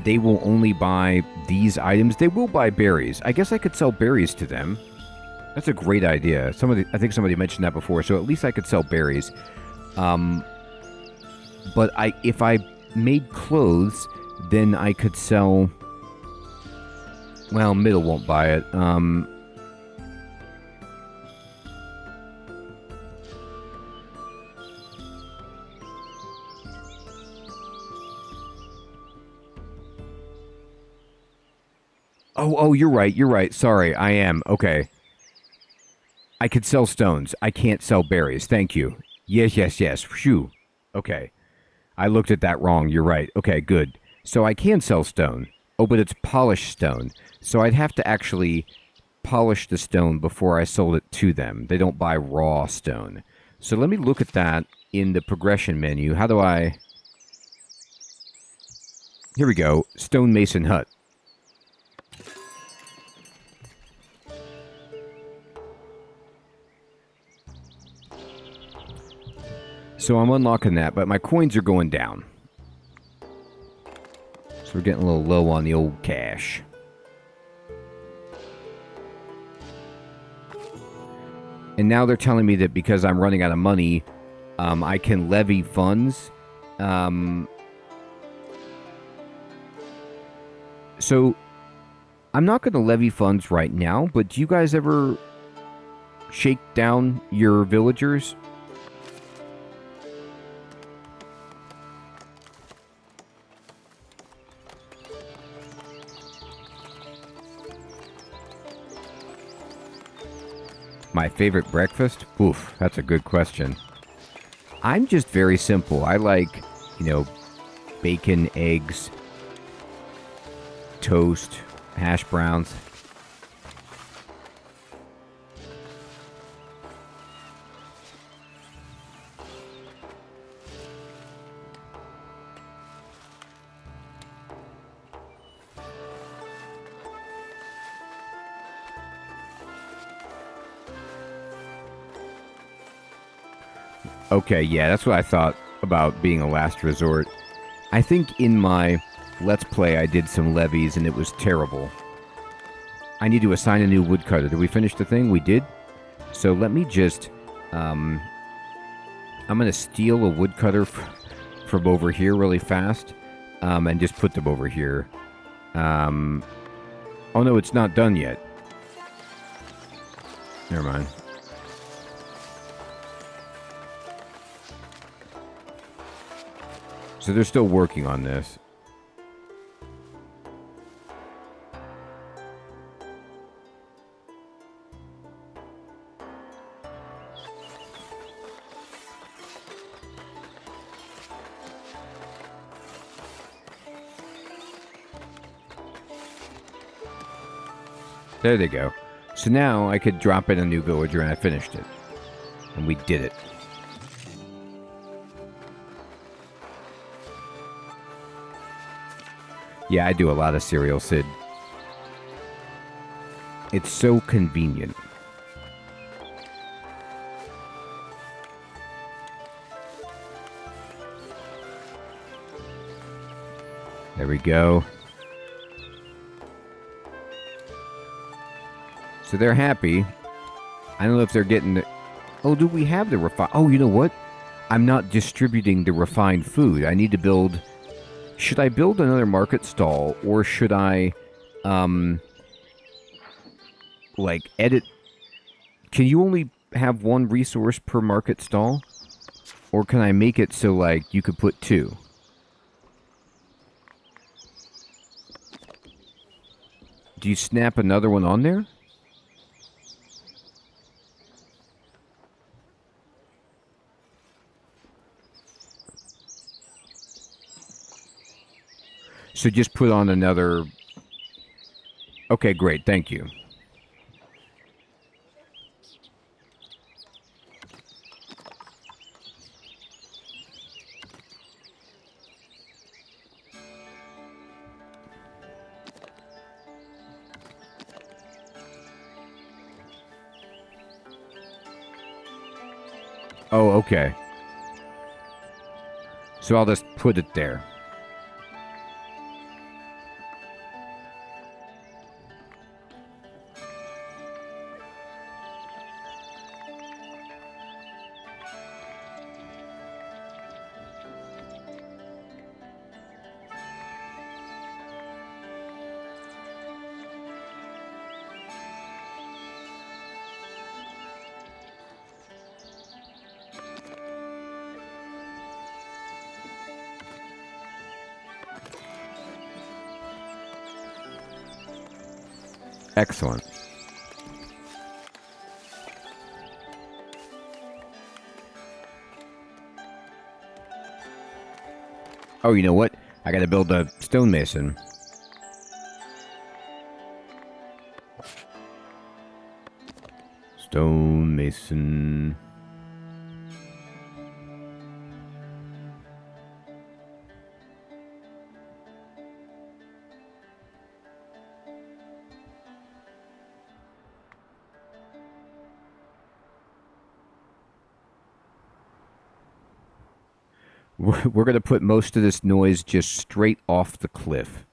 Speaker 1: They will only buy these items. They will buy berries. I guess I could sell berries to them. That's a great idea. I think somebody mentioned that before, so at least I could sell berries. But if I made clothes, then I could sell... Well, Middle won't buy it. Oh, you're right. You're right. Sorry, I am. Okay. I could sell stones. I can't sell berries. Thank you. Yes. Phew. Okay. I looked at that wrong. You're right. Okay, good. So I can sell stone. Oh, but it's polished stone. So I'd have to actually polish the stone before I sold it to them. They don't buy raw stone. So let me look at that in the progression menu. How do I... Here we go. Stonemason hut. So I'm unlocking that, but my coins are going down. So we're getting a little low on the old cash. And now they're telling me that because I'm running out of money, I can levy funds. So I'm not going to levy funds right now, but do you guys ever shake down your villagers? My favorite breakfast? Oof, that's a good question. I'm just very simple. I like, bacon, eggs, toast, hash browns. Okay, yeah, that's what I thought about being a last resort. I think in my Let's Play I did some levies and it was terrible. I need to assign a new woodcutter. Did we finish the thing? We did? So let me just... I'm going to steal a woodcutter from over here really fast. And just put them over here. Oh no, it's not done yet. Never mind. So they're still working on this. There they go. So now I could drop in a new villager and I finished it. And we did it. Yeah, I do a lot of cereal, Sid. It's so convenient. There we go. So they're happy. I don't know if they're getting the... Oh, do we have the refined... Oh, you know what? I'm not distributing the refined food. I need to build... Should I build another market stall, or should I, edit... Can you only have one resource per market stall? Or can I make it so, you could put two? Do you snap another one on there? So just put on another... Okay, great. Thank you. Oh, okay. So I'll just put it there. Excellent. Oh, you know what? I gotta build a stonemason. Stonemason. We're going to put most of this noise just straight off the cliff.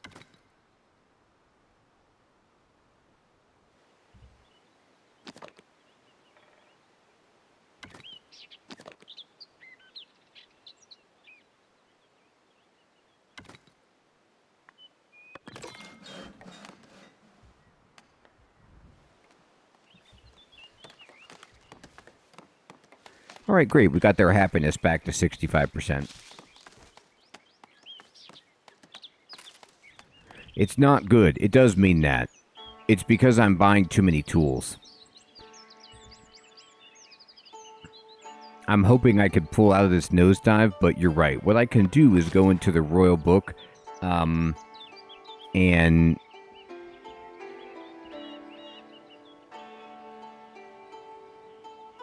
Speaker 1: All right, great. We got their happiness back to 65%. It's not good. It does mean that. It's because I'm buying too many tools. I'm hoping I could pull out of this nosedive, but you're right. What I can do is go into the Royal Book, and...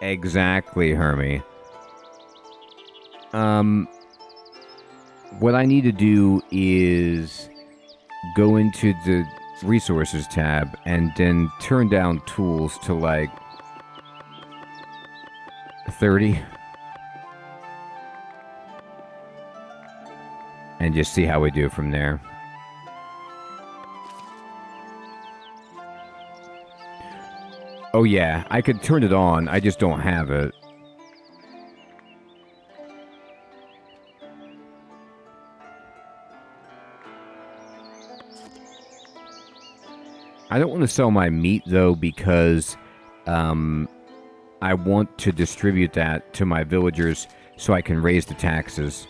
Speaker 1: Exactly, Hermie. What I need to do is go into the resources tab and then turn down tools to like 30 and just see how we do from there. Oh yeah, I could turn it on. I just don't have it. I don't want to sell my meat, though, because I want to distribute that to my villagers so I can raise the taxes.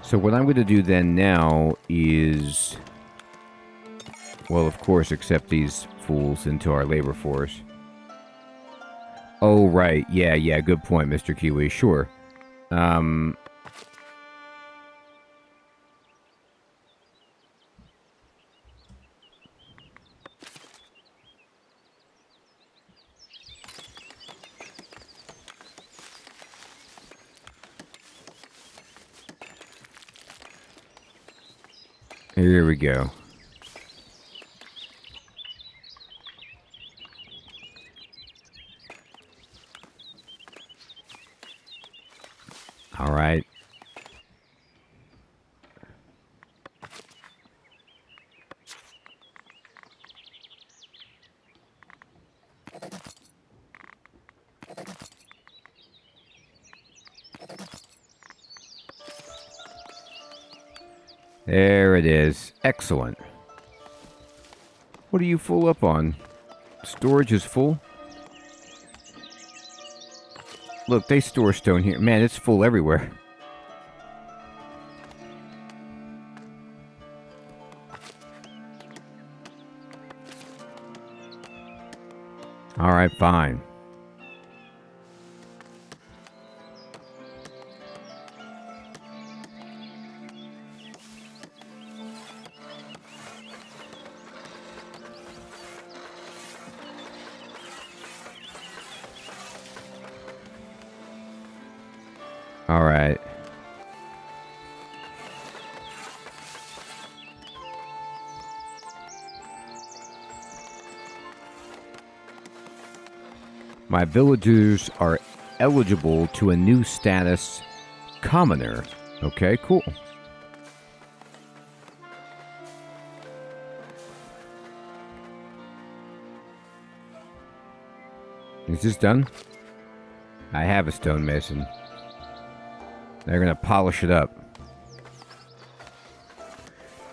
Speaker 1: So what I'm going to do then now is, well, of course, accept these fools into our labor force. Oh, right. Yeah, good point, Mr. Kiwi. Sure. Here we go. All right. There it is. Excellent. What are you full up on? Storage is full? Look, they store stone here. Man, it's full everywhere. Alright, fine. Alright. My villagers are eligible to a new status, commoner. Okay, cool. Is this done? I have a stonemason. They're going to polish it up.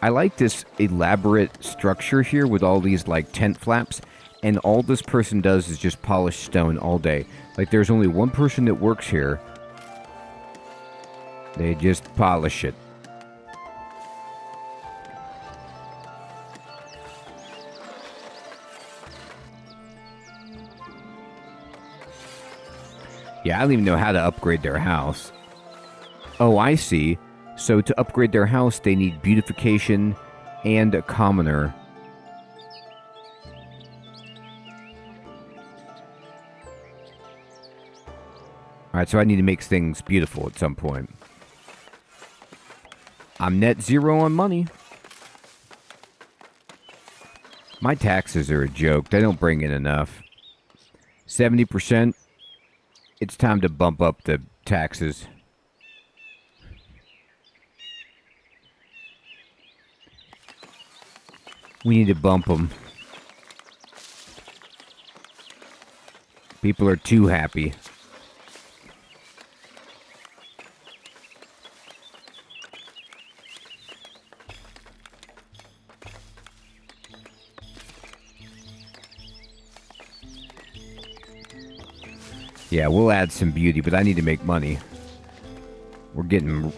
Speaker 1: I like this elaborate structure here with all these, like, tent flaps. And all this person does is just polish stone all day. Like, there's only one person that works here. They just polish it. Yeah, I don't even know how to upgrade their house. Oh, I see. So to upgrade their house, they need beautification and a commoner. Alright, so I need to make things beautiful at some point. I'm net zero on money. My taxes are a joke. They don't bring in enough. 70%. It's time to bump up the taxes. We need to bump them. People are too happy. Yeah, we'll add some beauty, but I need to make money. We're getting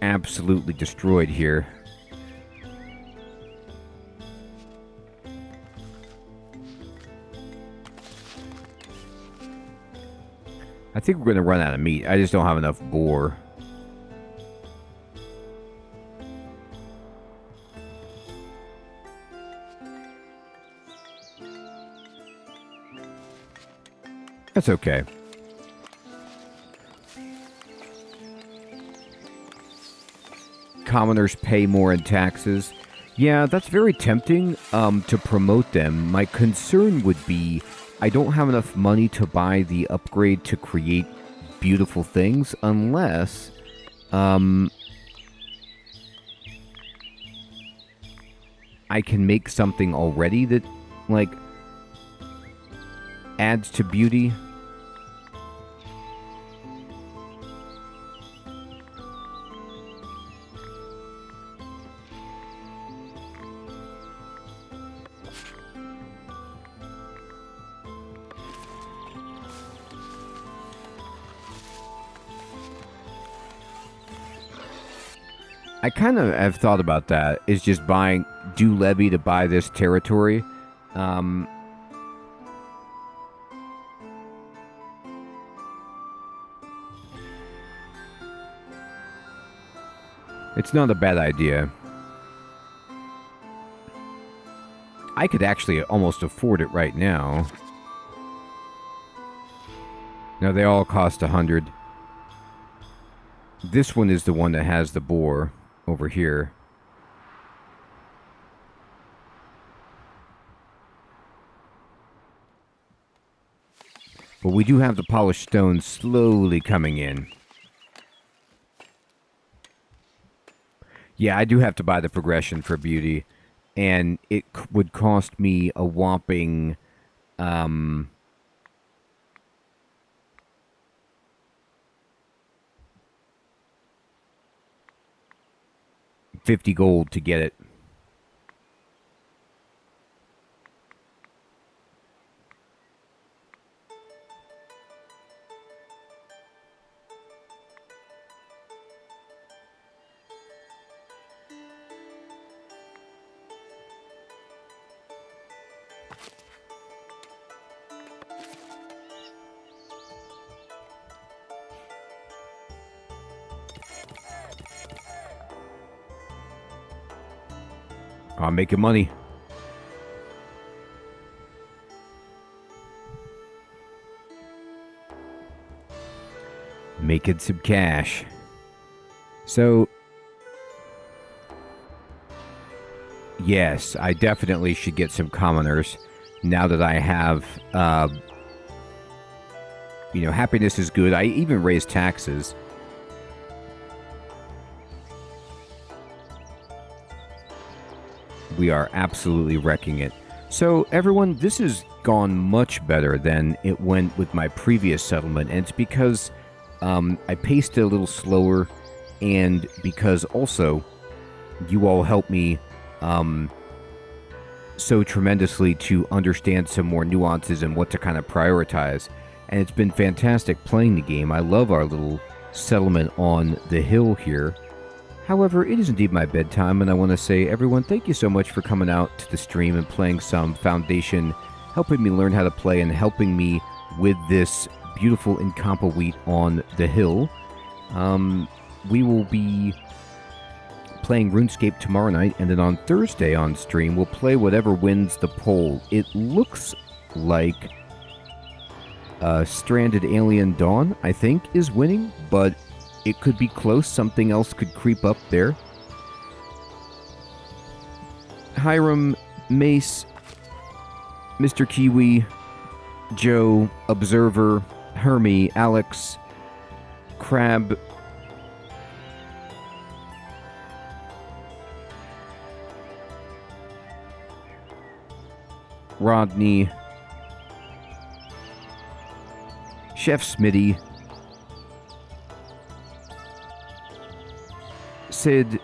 Speaker 1: absolutely destroyed here. I think we're going to run out of meat. I just don't have enough boar. That's okay. Commoners pay more in taxes. Yeah, that's very tempting to promote them. My concern would be I don't have enough money to buy the upgrade to create beautiful things unless I can make something already that, like, adds to beauty. I kind of have thought about that, is just do levy to buy this territory. It's not a bad idea. I could actually almost afford it right now. No, they all cost 100. This one is the one that has the boar over here. But we do have the polished stone slowly coming in. Yeah, I do have to buy the progression for beauty. And it would cost me a whopping... 50 gold to get it. I'm making money. Making some cash. So, yes, I definitely should get some commoners now that I have, happiness is good. I even raise taxes. We are absolutely wrecking it. So, everyone, this has gone much better than it went with my previous settlement, and it's because I paced it a little slower, and because also you all helped me so tremendously to understand some more nuances and what to kind of prioritize. And it's been fantastic playing the game. I love our little settlement on the hill here. However, it is indeed my bedtime, and I want to say, everyone, thank you so much for coming out to the stream and playing some Foundation, helping me learn how to play and helping me with this beautiful Incompetent wheat on the hill. We will be playing RuneScape tomorrow night, and then on Thursday on stream, we'll play whatever wins the poll. It looks like Stranded Alien Dawn, I think, is winning, but it could be close. Something else could creep up there. Hiram, Mace, Mr. Kiwi, Joe, Observer, Hermie, Alex, Crab, Rodney, Chef Smitty, Sid,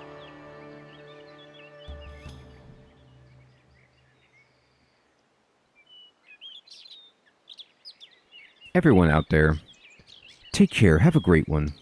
Speaker 1: everyone out there, take care. Have a great one.